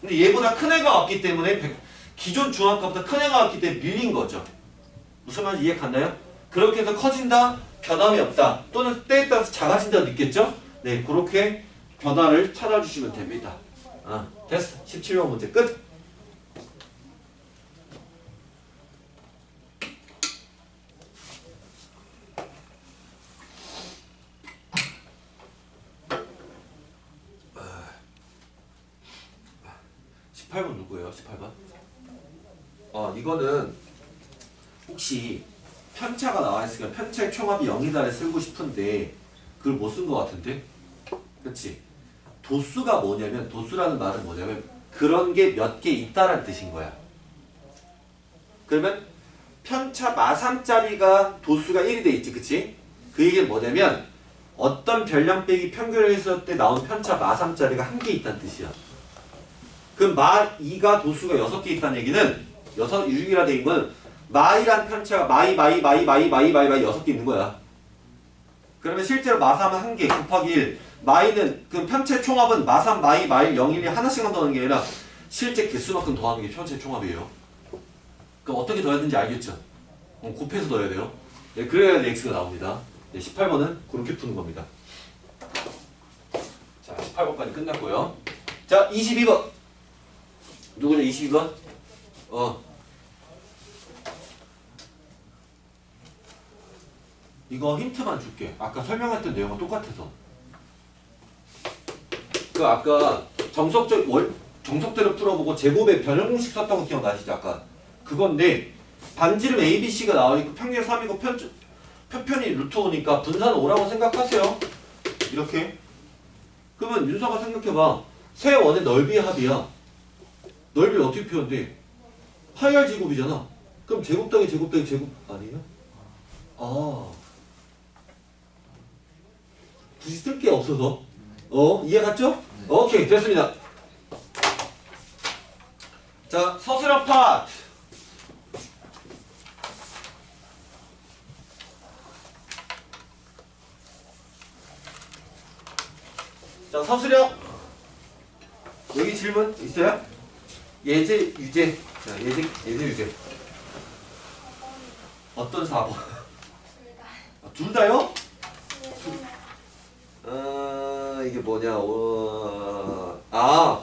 근데 얘보다 큰 애가 왔기 때문에 기존 중앙값보다 큰 애가 왔기 때문에 밀린 거죠. 무슨 말인지 이해 갔나요? 그렇게 해서 커진다, 변함이 없다, 또는 때에 따라서 작아진다도 있겠죠? 네, 그렇게 변화를 찾아주시면 됩니다. 됐어. 17번 문제 끝. 누구예요? 18번? 이거는 혹시 편차가 나와있으니까 편차의 총합이 0이다를 쓰고 싶은데 그걸 못 쓴 것 같은데? 그치? 도수가 뭐냐면, 도수라는 말은 뭐냐면 그런 게 몇 개 있다라는 뜻인 거야. 그러면 편차 마삼짜리가 도수가 1이 돼 있지, 그치? 그 얘기는 뭐냐면 어떤 별량 빼기 평균을 했을 때 나온 편차 마삼짜리가 한 개 있다는 뜻이야. 그럼 마2가 도수가 6개 있다는 얘기는 6이라 돼 있는 건 마이란 편차가 마이 6개 있는 거야. 그러면 실제로 마3은 1개 곱하기 1 마이는 그 편차의 총합은 마3, 마이, 마일, 0, 1이 하나씩만 더하는 게 아니라 실제 개수만큼 더하는 게 편차의 총합이에요. 그럼 어떻게 더해야 되는지 알겠죠? 곱해서 더해야 돼요. 네, 그래야 x가 나옵니다. 네, 18번은 그렇게 푸는 겁니다. 자, 18번까지 끝났고요. 자, 22번. 누구냐, 22번? 이거 힌트만 줄게. 아까 설명했던 내용은 똑같아서. 그 아까 정석대로 풀어보고 제곱의 변형 공식 썼던 거 기억나시죠? 아까 그건데 반지름 ABC가 나와있고 평균 3이고 표편이 루트 5니까 분산 5라고 생각하세요. 이렇게. 그러면 윤서가 생각해봐. 세 원의 넓이의 합이야. 넓이 어떻게 표현돼? 파이 r 제곱이잖아. 그럼 제곱 더하기 제곱 더하기 제곱 아니에요? 아, 굳이 쓸 게 없어서. 이해 갔죠? 네. 오케이, 됐습니다. 자, 서술형 파트. 자, 서술형. 여기 질문 있어요? 예제, 유제. 자, 예제, 유제. 어떤 4번? 둘 다요? 이게 뭐냐,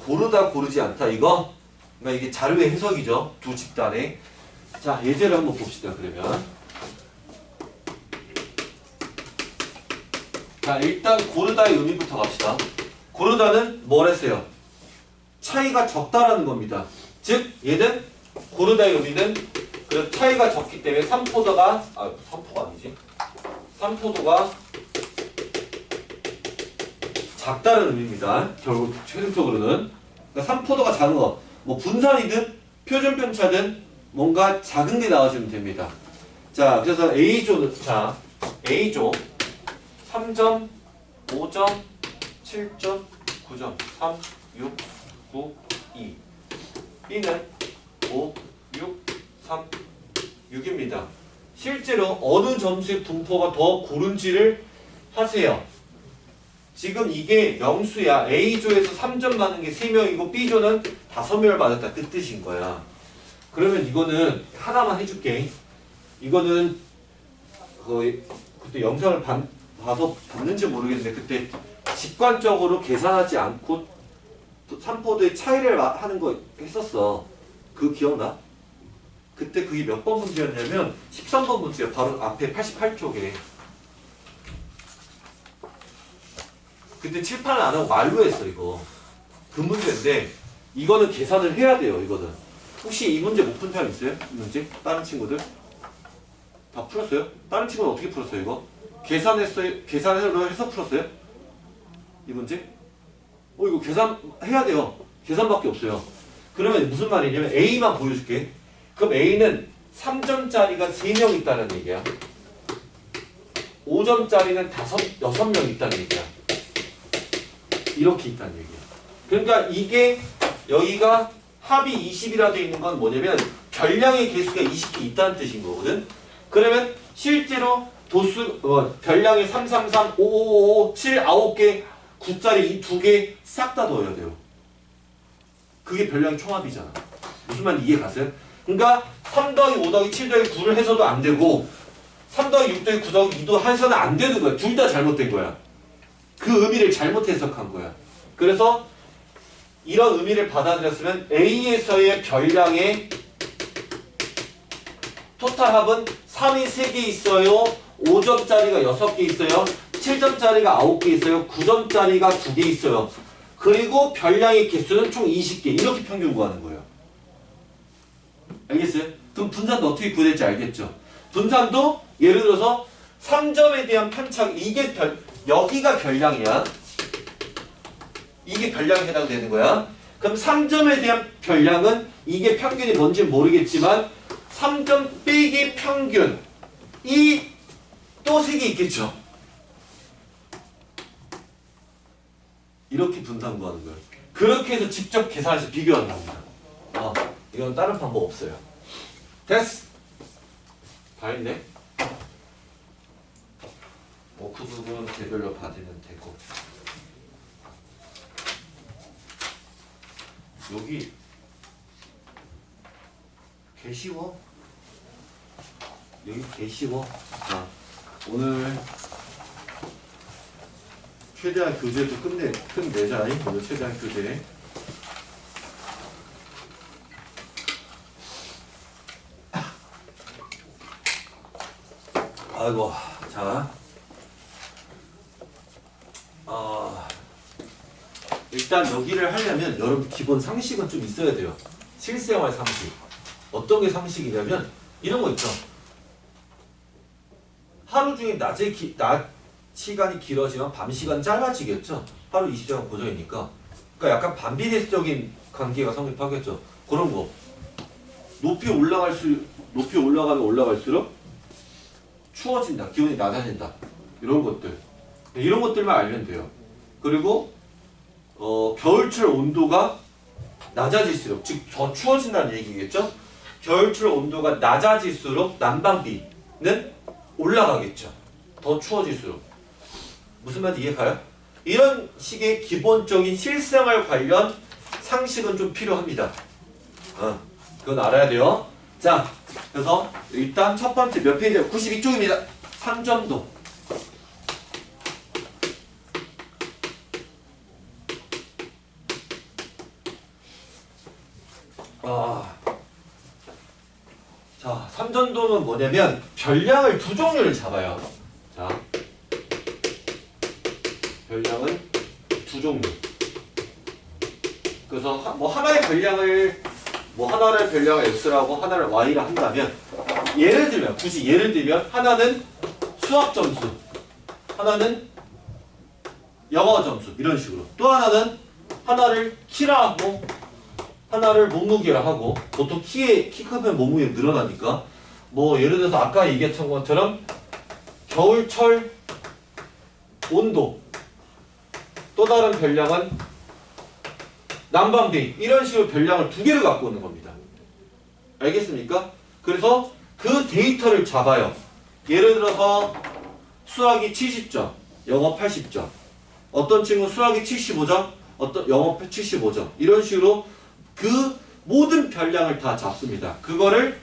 고르다 고르지 않다, 이거? 그러니까 이게 자료의 해석이죠. 두 집단에. 자, 예제를 한번 봅시다, 그러면. 자, 일단 고르다의 의미부터 갑시다. 고르다는 뭘 했어요? 차이가 적다라는 겁니다. 즉, 얘는 고르다의 의미는 그래서 차이가 적기 때문에 3포도가, 3포가 아니지. 3포도가 작다는 의미입니다. 결국 최종적으로는. 그러니까 3포도가 작은 거. 뭐 분산이든 표준편차든 뭔가 작은 게 나와주면 됩니다. 자, 그래서 A조는, 자, A조 3점, 5점, 7점, 9점, 3, 6, 9, 2. B는 5, 6, 3, 6입니다. 실제로 어느 점수의 분포가 더 고른지를 하세요. 지금 이게 명수야. A조에서 3점 받는 게 3명이고 B조는 5명을 받았다. 그 뜻인 거야. 그러면 이거는 하나만 해줄게. 이거는 그때 영상을 봐서 봤는지 모르겠는데 그때 직관적으로 계산하지 않고 3포도의 차이를 하는 거 했었어. 그거 기억나? 그때 그게 몇 번 문제였냐면 13번 문제야. 바로 앞에 88쪽에. 그때 칠판을 안 하고 말로 했어, 이거. 그 문제인데, 이거는 계산을 해야 돼요, 이거는. 혹시 이 문제 못 푼 사람 있어요? 이 문제? 다른 친구들? 다 풀었어요? 다른 친구는 어떻게 풀었어요, 이거? 계산했어요? 계산으로 해서 풀었어요? 이 문제? 이거 계산해야 돼요. 계산밖에 없어요. 그러면 무슨 말이냐면, A만 보여줄게. 그럼 A는 3점짜리가 3명 있다는 얘기야. 5점짜리는 6명 있다는 얘기야. 이렇게 있다는 얘기야. 그러니까 이게 여기가 합이 20이라 돼 있는 건 뭐냐면 별량의 개수가 20개 있다는 뜻인 거거든. 그러면 실제로 별량이 3, 3, 3, 5, 5, 5, 7, 9개, 9짜리 이 2개 싹 다 넣어야 돼요. 그게 별량의 총합이잖아. 무슨 말인지 이해 갔어요? 그러니까 3 더하기 5 더하기 7 더하기 9를 해서도 안 되고 3 더하기 6 더하기 9 더하기 2도 해서는 안 되는 거야. 둘 다 잘못된 거야. 그 의미를 잘못 해석한 거야. 그래서 이런 의미를 받아들였으면 A에서의 별량의 토탈 합은 3이 3개 있어요. 5점짜리가 6개 있어요. 7점짜리가 9개 있어요. 9점짜리가 2개 있어요. 그리고 별량의 개수는 총 20개. 이렇게 평균 구하는 거예요. 알겠어요? 그럼 분산도 어떻게 구해야 될지 알겠죠? 분산도 예를 들어서 3점에 대한 편차가 여기가 별량이야. 이게 별량에 해당되는 거야. 그럼 3점에 대한 별량은 이게 평균이 뭔지 모르겠지만 3점 빼기 평균 이 또 3개 있겠죠. 이렇게 분산 구하는 거예요. 그렇게 해서 직접 계산해서 비교하는 겁니다. 이건 다른 방법 없어요. 됐어. 다 했네. 그 부분 개별로 받으면 되고. 여기 개 쉬워. 여기 개 쉬워. 자, 오늘 최대한 교재도 끝내자. 오늘 최대한 교재. 아이고, 자, 일단 여기를 하려면 여러분 기본 상식은 좀 있어야 돼요. 실생활 상식. 어떤 게 상식이냐면 이런 거 있죠. 하루 중에 낮 시간이 길어지면 밤 시간 짧아지겠죠. 하루 20시간 고정이니까. 그러니까 약간 반비례적인 관계가 성립하겠죠. 그런 거. 높이 올라가면 올라갈수록 추워진다. 기온이 낮아진다. 이런 것들. 이런 것들만 알면 돼요. 그리고 겨울철 온도가 낮아질수록, 즉 더 추워진다는 얘기겠죠. 겨울철 온도가 낮아질수록 난방비는 올라가겠죠. 더 추워질수록. 무슨 말인지 이해가요? 이런 식의 기본적인 실생활 관련 상식은 좀 필요합니다. 그건 알아야 돼요. 자, 그래서 일단 첫 번째 몇 페이지야? 92쪽입니다. 3점도. 자, 3점도는 뭐냐면 별량을 두 종류를 잡아요. 자, 별량을 두 종류. 그래서 하나의 별량을 x라고 하나를 y라 한다면, 굳이 예를 들면 하나는 수학 점수, 하나는 영어 점수, 이런 식으로. 또 하나를 키라 하고 하나를 몸무게라 하고, 보통 키 크면 몸무게 늘어나니까, 예를 들어서 아까 얘기했던 것처럼 겨울철 온도, 또 다른 별량은 난방비, 이런 식으로 별량을 두 개를 갖고 오는 겁니다. 알겠습니까? 그래서 그 데이터를 잡아요. 예를 들어서 수학이 70점, 영어 80점. 어떤 친구는 수학이 75점, 영어 75점. 이런 식으로 그 모든 별량을 다 잡습니다. 그거를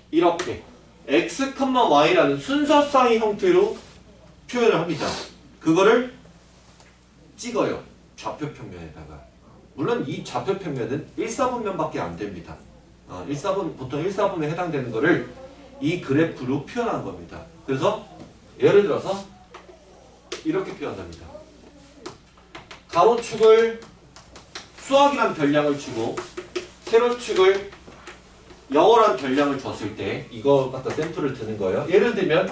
이렇게 x, y라는 순서쌍의 형태로 표현을 합니다. 그거를 찍어요. 좌표평면에다가. 물론 이 좌표평면은 1사분면밖에 안 됩니다. 보통 1사분면에 해당되는 거를 이 그래프로 표현한 겁니다. 그래서 예를 들어서 이렇게 표현합니다. 가로축을 수학이란 별량을 주고 세로축을 영어란 별량을 줬을 때 이거 갖다 샘플을 드는 거예요. 예를 들면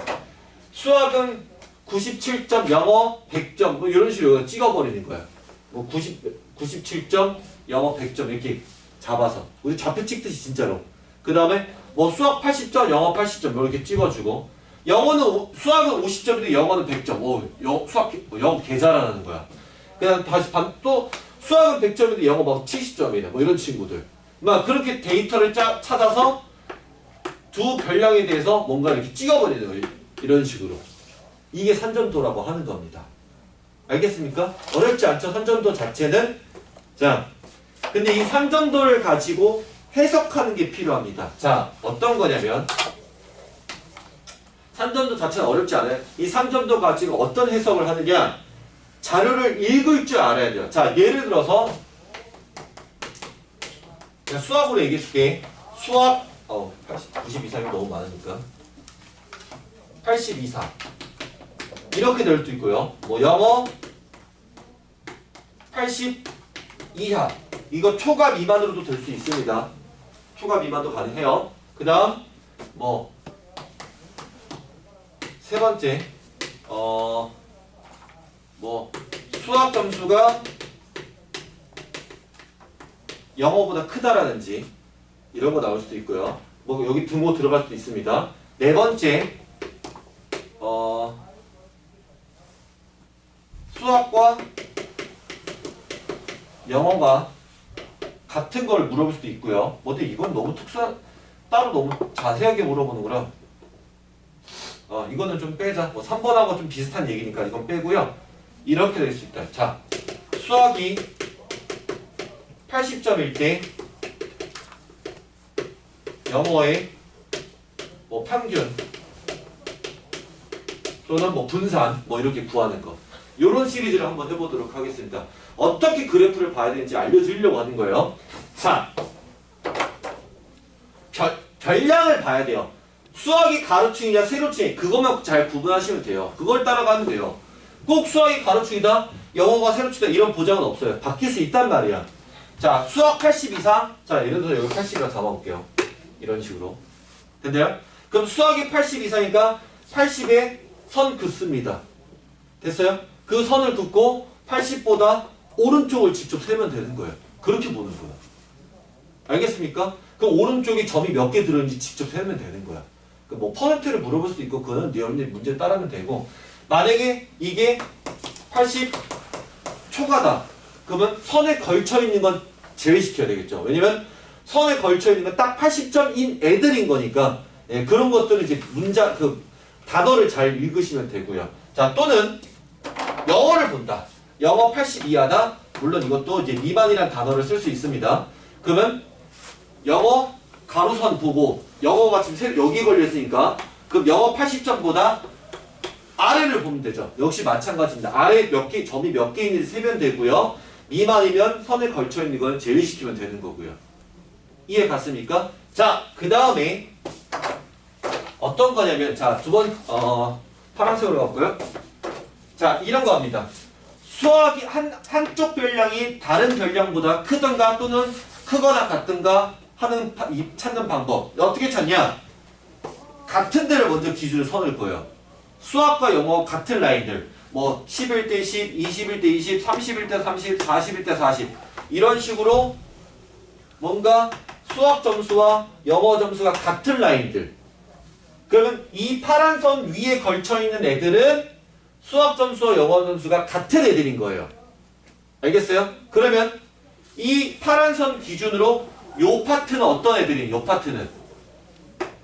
수학은 97점, 영어 100점, 이런 식으로 찍어버리는 거야. 97점, 영어 100점 이렇게 잡아서 우리 좌표 찍듯이 진짜로. 그 다음에 수학 80점, 영어 80점 이렇게 찍어주고, 수학은 50점인데 영어는 100점. 영어 개 잘하는 거야. 그냥 다시 또 수학은 100점인데 영어 70점이네. 이런 친구들. 그렇게 데이터를 찾아서 두 별량에 대해서 뭔가 이렇게 찍어버리는 거예요. 이런 식으로. 이게 산점도라고 하는 겁니다. 알겠습니까? 어렵지 않죠? 산점도 자체는. 자, 근데 이 산점도를 가지고 해석하는 게 필요합니다. 자, 어떤 거냐면 산점도 자체는 어렵지 않아요. 이 산점도 가지고 어떤 해석을 하느냐, 자료를 읽을 줄 알아야 돼요. 자, 예를 들어서 수학으로 얘기해 줄게. 수학 90 이상이 너무 많으니까 80 이상 이렇게 될 수도 있고요. 영어 80 이하, 이거 초과 미만으로도 될 수 있습니다. 초과 미만도 가능해요. 그 다음 세 번째 수학 점수가 영어보다 크다라든지 이런 거 나올 수도 있고요. 여기 등호 들어갈 수도 있습니다. 네 번째 수학과 영어가 같은 걸 물어볼 수도 있고요. 근데 이건 너무 따로 너무 자세하게 물어보는 거라 이거는 좀 빼자. 3번하고 좀 비슷한 얘기니까 이건 빼고요. 이렇게 될 수 있다. 자, 수학이 80점일 때 영어의 평균 또는 뭐 분산 뭐 이렇게 구하는 거. 요런 시리즈를 한번 해보도록 하겠습니다. 어떻게 그래프를 봐야 되는지 알려드리려고 하는 거예요. 자, 별량을 봐야 돼요. 수학이 가로층이냐 세로층이 그것만 잘 구분하시면 돼요. 그걸 따라가면 돼요. 꼭 수학이 가로층이다, 영어가 세로층이다 이런 보장은 없어요. 바뀔 수 있단 말이야. 자, 수학 80 이상. 자, 예를 들어서 여기 80이라 잡아볼게요. 이런 식으로. 됐나요? 그럼 수학이 80 이상이니까 80에 선 긋습니다. 됐어요? 그 선을 긋고 80보다 오른쪽을 직접 세면 되는 거예요. 그렇게 보는 거야. 알겠습니까? 그럼 오른쪽에 점이 몇 개 들어있는지 직접 세면 되는 거야. 뭐 퍼센트를 물어볼 수도 있고 그거는 여러분들이 문제 따르면 되고, 만약에 이게 80 초과다. 그러면 선에 걸쳐 있는 건 제외시켜야 되겠죠. 왜냐면 선에 걸쳐 있는 건 딱 80점인 애들인 거니까, 예, 그런 것들은 이제 단어를 잘 읽으시면 되고요. 자, 또는 영어를 본다. 영어 80 이하다. 물론 이것도 이제 미만이라는 단어를 쓸 수 있습니다. 그러면 영어 가로선 보고 영어가 지금 여기 걸렸으니까 그럼 영어 80점보다 아래를 보면 되죠. 역시 마찬가지입니다. 아래 점이 몇 개 있는지 세면 되고요. 미만이면 선에 걸쳐 있는 건 제외시키면 되는 거고요. 이해 갔습니까? 자, 그 다음에 어떤 거냐면, 자, 파란색으로 갔고요. 자, 이런 거 합니다. 수학이 한쪽 별량이 다른 별량보다 크던가 또는 크거나 같던가 하는 찾는 방법. 어떻게 찾냐? 같은 데를 먼저 기준으로 선을 그어요. 수학과 영어 같은 라인들. 뭐 11대 10, 21대 20, 31대 30, 41대 40 이런 식으로 뭔가 수학 점수와 영어 점수가 같은 라인들. 그러면 이 파란 선 위에 걸쳐 있는 애들은 수학 점수와 영어 점수가 같은 애들인 거예요. 알겠어요? 그러면 이 파란 선 기준으로 요 파트는 어떤 애들이에요? 요 파트는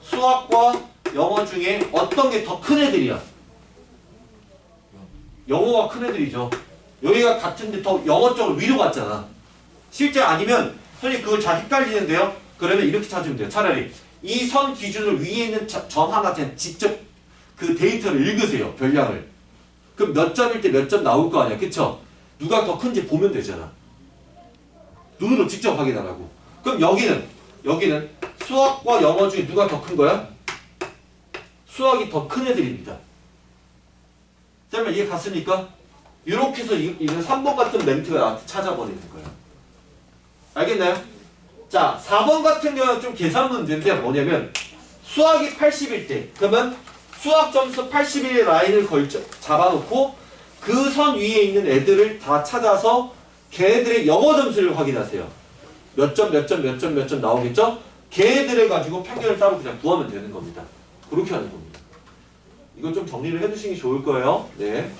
수학과 영어 중에 어떤 게 더 큰 애들이야? 영어가 큰 애들이죠. 여기가 같은데 더 영어 쪽으로 위로 갔잖아. 실제 아니면 선생님 그걸 잘 헷갈리는데요. 그러면 이렇게 찾으면 돼요. 차라리 이 선 기준으로 위에 있는 점 하나 직접 그 데이터를 읽으세요. 별량을. 그럼 몇 점일 때 몇 점 나올 거 아니야. 그쵸? 누가 더 큰지 보면 되잖아. 눈으로 직접 확인하라고. 그럼 여기는 수학과 영어 중에 누가 더 큰 거야? 수학이 더 큰 애들입니다. 쌤을 이해 갔습니까? 이렇게 해서 이런 3번 같은 멘트가 나한테 찾아버리는 거예요. 알겠나요? 자, 4번 같은 경우는 좀 계산 문제인데 뭐냐면 수학이 80일 때 그러면 수학 점수 81의 라인을 잡아놓고 그 선 위에 있는 애들을 다 찾아서 걔네들의 영어 점수를 확인하세요. 몇 점, 몇 점, 몇 점, 몇 점 나오겠죠? 걔네들을 가지고 평균을 따로 그냥 구하면 되는 겁니다. 그렇게 하는 겁니다. 이거 좀 정리를 해두시는 게 좋을 거예요. 네.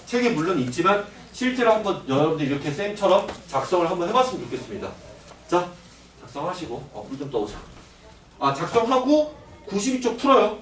책에 물론 있지만 실제로 한번 여러분들 이렇게 쌤처럼 작성을 한번 해봤으면 좋겠습니다. 자, 작성하시고 물 좀 떠오자. 작성하고 92쪽 풀어요.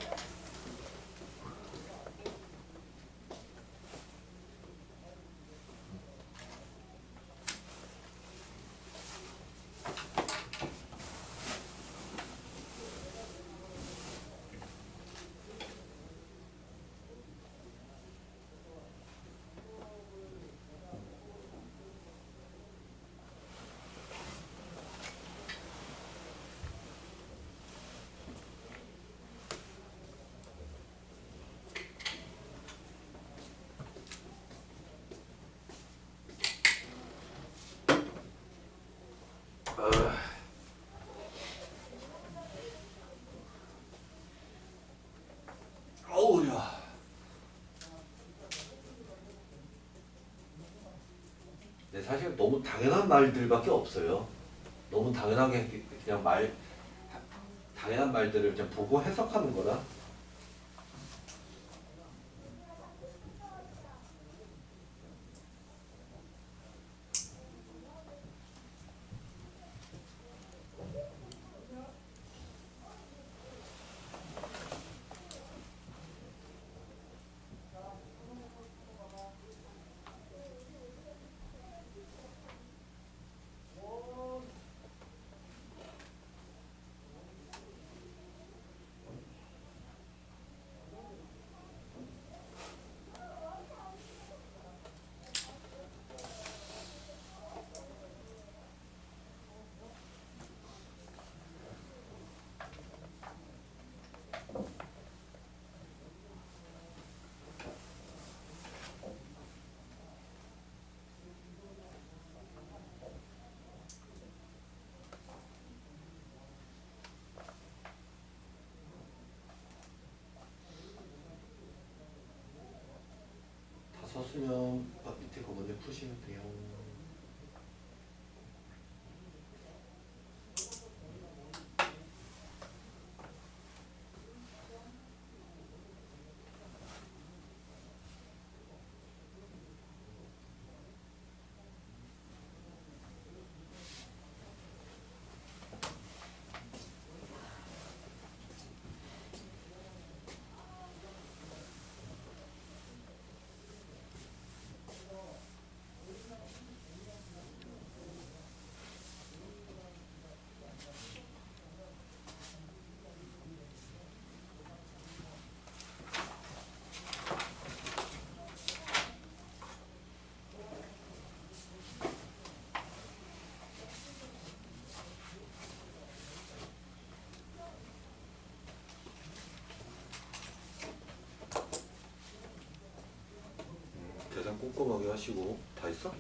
어우야. 네, 사실 너무 당연한 말들밖에 없어요. 너무 당연하게 그냥 당연한 말들을 그냥 보고 해석하는 거라. 없으면 밑에 거 먼저 푸시면 돼요. 계산 꼼꼼하게 하시고. 다 있어?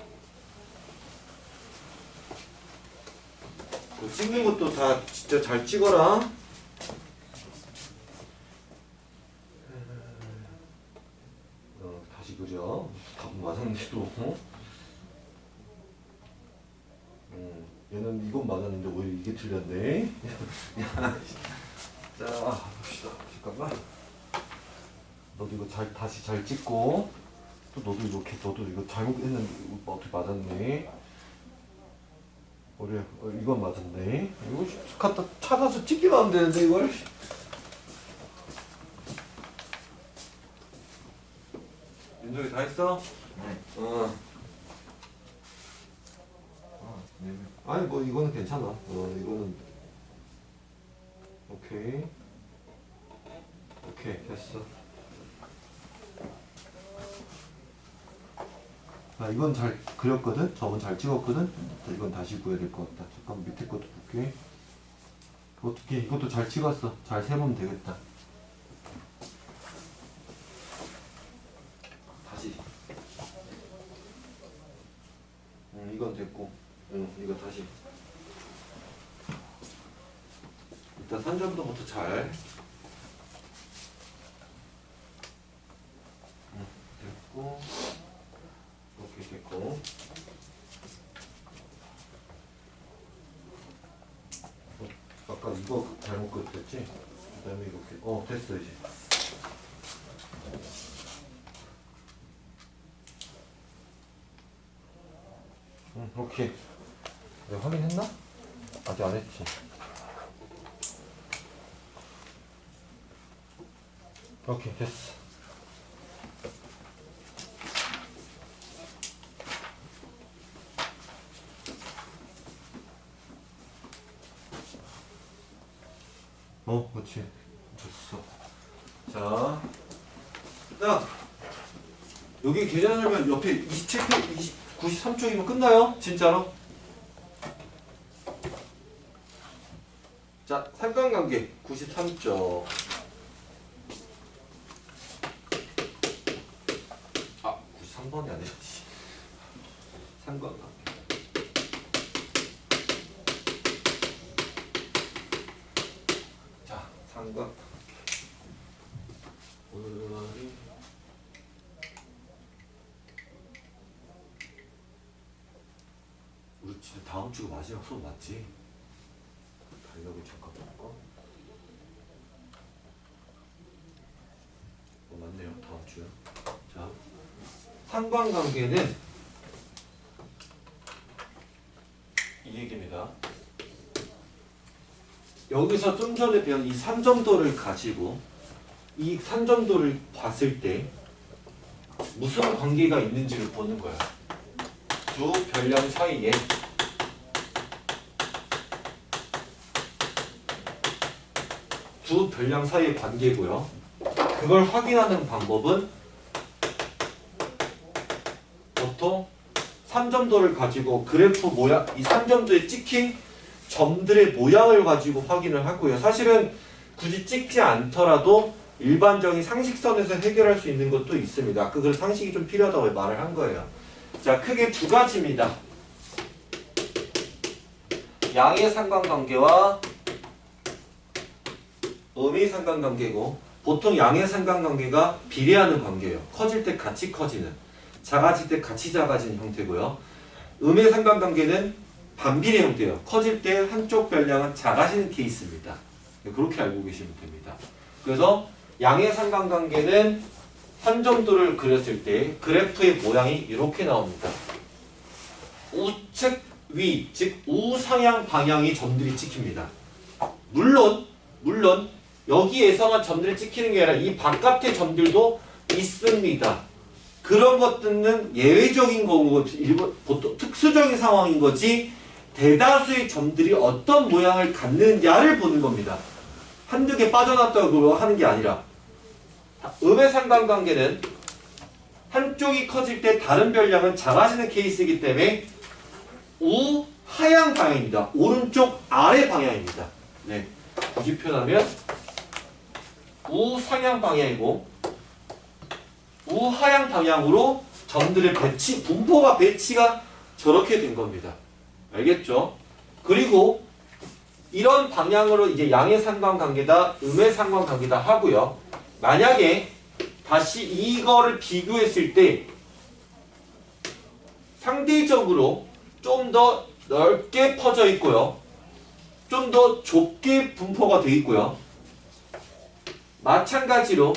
그 찍는 것도 다 진짜 잘 찍어라. 다시 그려. 답은 맞았는데도. 얘는 이건 맞았는데 오히려 이게 틀렸네. 야, 자 봅시다. 잠깐만. 너도 이거 다시 잘 찍고. 또 너도 이거 잘못했는데 이거 어떻게 맞았네. 그래, 이건 맞았네. 이거 갖다 찾아서 찍기만 하면 되는데 이걸. 윤정이 다 했어? 네. 네. 아니 뭐 이거는 괜찮아. 이거는 오케이. 오케이 됐어. 이건 잘 그렸거든? 저건 잘 찍었거든? 이건 다시 구해야 될 것 같다. 잠깐 밑에 것도 볼게. 어떻게 이것도 잘 찍었어. 잘 세보면 되겠다. 다시. 이건 됐고. 이거 다시. 일단 산점도부터 잘. 됐고. 이렇게 됐고. 아까 이거 잘못 그렸지? 그 다음에 이렇게. 됐어 이제. 오케이. 내가 확인했나? 아직 안 했지. 오케이 됐어. 그렇지. 됐어. 자, 여기 계산하면 옆에 27페이지, 93쪽이면 끝나요? 진짜로? 자, 삼각관계 93쪽. 93번이 아니라 삼각관계. 자, 삼각관계. 오늘 말이 우리 진짜 다음 주가 마지막 수업 맞지? 달력을 잠깐 볼까? 맞네요. 다음 주요. 자, 상관관계는 이 얘기입니다. 여기서 좀 전에 배운 이 3점도를 가지고 이 3점도를 봤을 때 무슨 관계가 있는지를 보는 거야. 두 별량 사이에 두 별량 사이의 관계고요. 그걸 확인하는 방법은 보통 3점도를 가지고 그래프 모양, 이 3점도에 찍힌 점들의 모양을 가지고 확인을 하고요. 사실은 굳이 찍지 않더라도 일반적인 상식선에서 해결할 수 있는 것도 있습니다. 그 상식이 좀 필요하다고 말을 한 거예요. 자, 크게 두 가지입니다. 양의 상관관계와 음의 상관관계고, 보통 양의 상관관계가 비례하는 관계예요. 커질 때 같이 커지는. 작아질 때 같이 작아지는 형태고요. 음의 상관관계는 반비례 형태예요. 커질 때 한쪽 변량은 작아지는 케이스입니다. 그렇게 알고 계시면 됩니다. 그래서 양의 상관관계는 선점도를 그렸을 때 그래프의 모양이 이렇게 나옵니다. 우측 위, 즉 우상향 방향의 점들이 찍힙니다. 물론 여기에서만 점들이 찍히는 게 아니라 이 바깥의 점들도 있습니다. 그런 것들은 예외적인 거고 보통 특수적인 상황인 거지 대다수의 점들이 어떤 모양을 갖느냐를 보는 겁니다. 한두 개 빠져났다고 하는 게 아니라 음의 상관관계는 한쪽이 커질 때 다른 변량은 작아지는 케이스이기 때문에 우하향 방향입니다. 오른쪽 아래 방향입니다. 네, 굳이 표현하면 우상향 방향이고 우하향 방향으로 점들의 배치, 분포가 배치가 저렇게 된 겁니다. 알겠죠? 그리고 이런 방향으로 이제 양의 상관관계다, 음의 상관관계다 하고요. 만약에 다시 이거를 비교했을 때 상대적으로 좀 더 넓게 퍼져 있고요. 좀 더 좁게 분포가 되어 있고요. 마찬가지로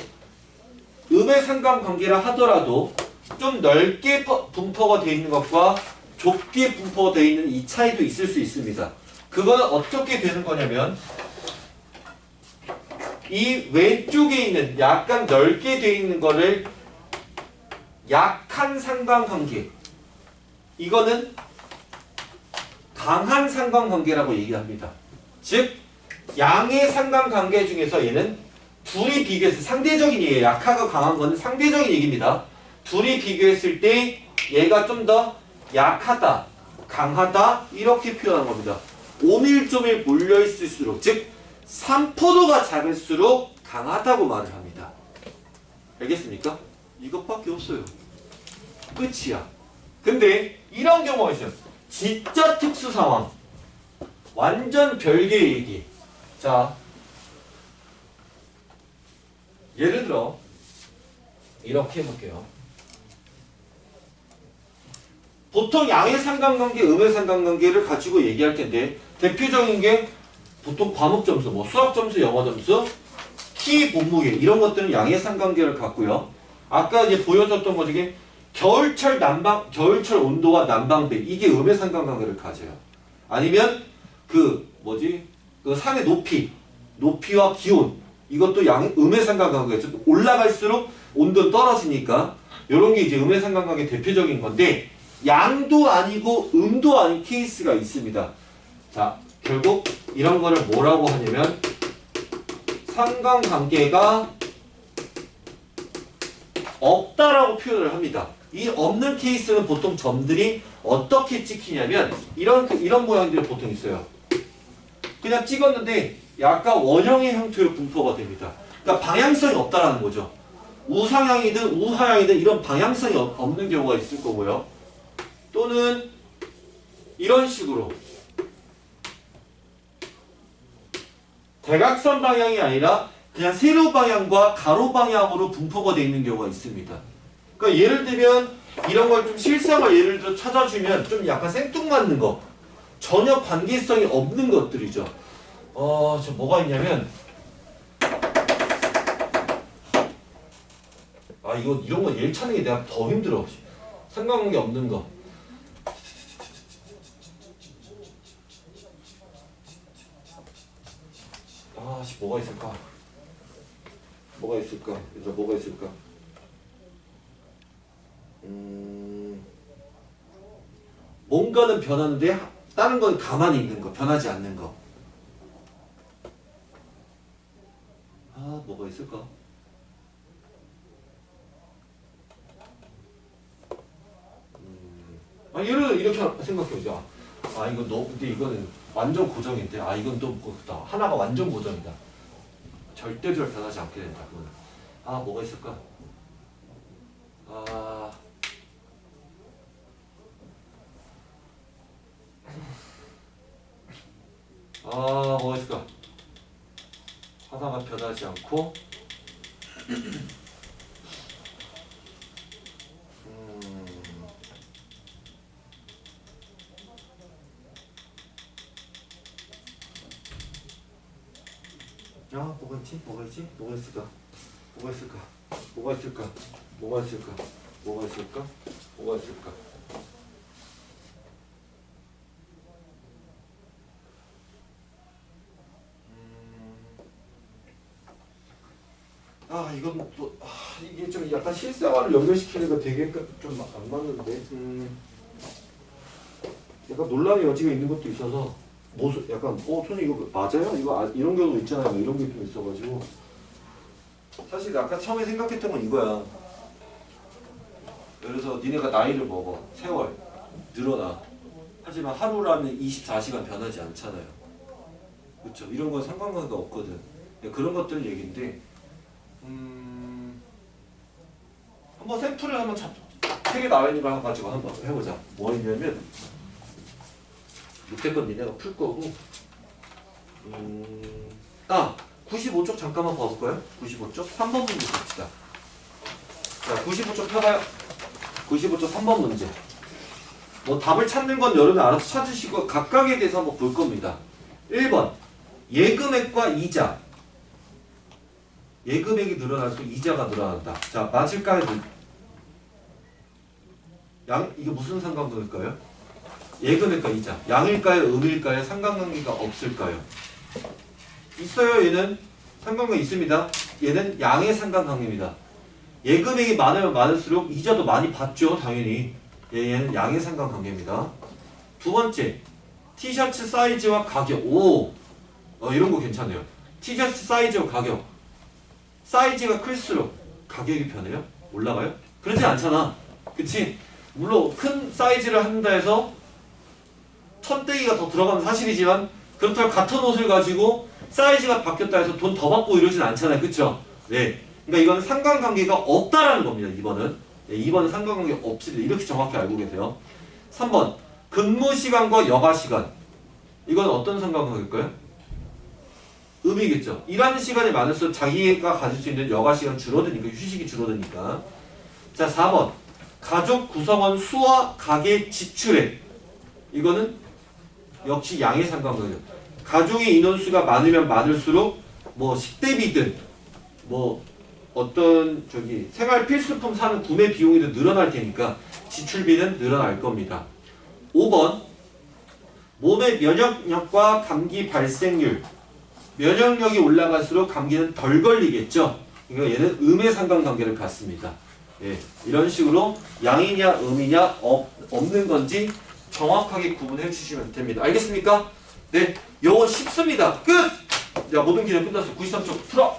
음의 상관관계라 하더라도 좀 넓게 분포가 되어 있는 것과 좁게 분포가 되어 있는 이 차이도 있을 수 있습니다. 그거는 어떻게 되는 거냐면 이 왼쪽에 있는 약간 넓게 되어 있는 거를 약한 상관관계, 이거는 강한 상관관계라고 얘기합니다. 즉 양의 상관관계 중에서 얘는 둘이 비교해서 상대적인 얘기예요. 약하고 강한 거는 상대적인 얘기입니다. 둘이 비교했을 때 얘가 좀 더 약하다, 강하다 이렇게 표현한 겁니다. 오밀조밀 몰려있을수록, 즉 산포도가 작을수록 강하다고 말을 합니다. 알겠습니까? 이것밖에 없어요. 끝이야. 근데 이런 경우가 있어요. 진짜 특수 상황. 완전 별개의 얘기. 자, 예를 들어 이렇게 해볼게요. 보통 양의 상관관계, 음의 상관관계를 가지고 얘기할 텐데 대표적인 게 보통 과목 점수, 뭐 수학 점수, 영어 점수, 키, 몸무게 이런 것들은 양의 상관관계를 갖고요. 아까 이제 보여줬던 것 중에 겨울철 온도와 난방비 이게 음의 상관관계를 가져요. 아니면 그 산의 높이와 기온 이것도 음의 상관관계죠. 올라갈수록 온도는 떨어지니까 이런 게 이제 음의 상관관계 대표적인 건데 양도 아니고 음도 아닌 케이스가 있습니다. 자, 결국 이런 거를 뭐라고 하냐면 상관관계가 없다라고 표현을 합니다. 이 없는 케이스는 보통 점들이 어떻게 찍히냐면 이런 모양들이 보통 있어요. 그냥 찍었는데 약간 원형의 형태로 분포가 됩니다. 그러니까 방향성이 없다라는 거죠. 우상향이든 우하향이든 이런 방향성이 없는 경우가 있을 거고요. 또는 이런 식으로 대각선 방향이 아니라 그냥 세로 방향과 가로 방향으로 분포가 되어 있는 경우가 있습니다. 그러니까 예를 들면 이런 걸 좀 실상을 예를 들어 찾아주면 좀 약간 생뚱맞는 거, 전혀 관계성이 없는 것들이죠. 저 뭐가 있냐면 이런 거 예를 찾는 게 내가 더 힘들어. 상관관계 없는 거. 뭐가 있을까? 얘들아, 뭐가 있을까? 뭔가는 변하는데 다른 건 가만히 있는 거, 변하지 않는 거. 뭐가 있을까? 예를 들어 이렇게 생각해보자. 근데 이거는 완전 고정인데, 이건 또 그렇다. 하나가 완전 고정이다. 절대적으로 변하지 않게 된다. 그거는. 뭐가 있을까? 뭐가 있을까? 하나가 변하지 않고, 야, 뭐가 있지? 뭐가 있지? 뭐가 있을까? 뭐가 있을까? 뭐가 있을까? 뭐가 있을까? 뭐가 있을까? 뭐가 있을까? 이건 또 이게 좀 약간 실생활을 연결시키니까 되게 좀 안 맞는데. 약간 논란의 여지가 있는 것도 있어서 약간 선생님 이거 맞아요? 이거 이런 경우도 있잖아요. 뭐 이런 게 좀 있어가지고 사실 아까 처음에 생각했던 건 이거야. 그래서 니네가 나이를 먹어, 세월 늘어나. 하지만 하루라면 24시간 변하지 않잖아요. 그렇죠? 이런 건 상관관계가 없거든. 그런 것들 얘기인데 한번 샘플을 한번 책에 나와 있는 거 가지고 한번 해보자. 뭐 있냐면 밑에 건 니네가 풀 거고 95쪽 잠깐만 봐볼까요? 95쪽 3번 문제 봅시다. 자, 95쪽 펴봐요. 95쪽 3번 문제. 뭐 답을 찾는 건 여러분 알아서 찾으시고 각각에 대해서 한번 볼 겁니다. 1번 예금액과 이자. 예금액이 늘어날수록 이자가 늘어난다. 자, 맞을까요? 이게 무슨 상관관계일까요? 예금액과 이자. 양일까요? 음일까요? 상관관계가 없을까요? 있어요. 얘는 상관관계 있습니다. 얘는 양의 상관관계입니다. 예금액이 많으면 많을수록 이자도 많이 받죠. 당연히. 얘는 양의 상관관계입니다. 두 번째, 티셔츠 사이즈와 가격. 이런 거 괜찮네요. 티셔츠 사이즈와 가격. 사이즈가 클수록 가격이 변해요? 올라가요? 그러지 않잖아. 그치? 물론 큰 사이즈를 한다 해서 천대기가 더 들어가면 사실이지만 그렇다고 같은 옷을 가지고 사이즈가 바뀌었다 해서 돈 더 받고 이러진 않잖아요. 그쵸? 네. 그러니까 이건 상관관계가 없다라는 겁니다. 2번은. 네, 2번은 상관관계 없습니다. 이렇게 정확히 알고 계세요. 3번. 근무시간과 여가시간. 이건 어떤 상관관계일까요? 음이겠죠. 일하는 시간이 많을수록 자기가 가질 수 있는 여가시간 줄어드니까, 휴식이 줄어드니까. 자, 4번. 가족 구성원 수와 가계 지출액. 이거는 역시 양의 상관관계죠. 가족의 인원수가 많으면 많을수록 뭐 식대비든 뭐 어떤 생활 필수품 사는 구매 비용이 늘어날 테니까 지출비는 늘어날 겁니다. 5번. 몸의 면역력과 감기 발생률. 면역력이 올라갈수록 감기는 덜 걸리겠죠. 그러니까 얘는 음의 상관관계를 갖습니다. 예, 이런 식으로 양이냐 음이냐 없는 건지 정확하게 구분해 주시면 됩니다. 알겠습니까? 네, 요거 쉽습니다. 끝! 자, 모든 기능 끝났어. 93쪽 풀어!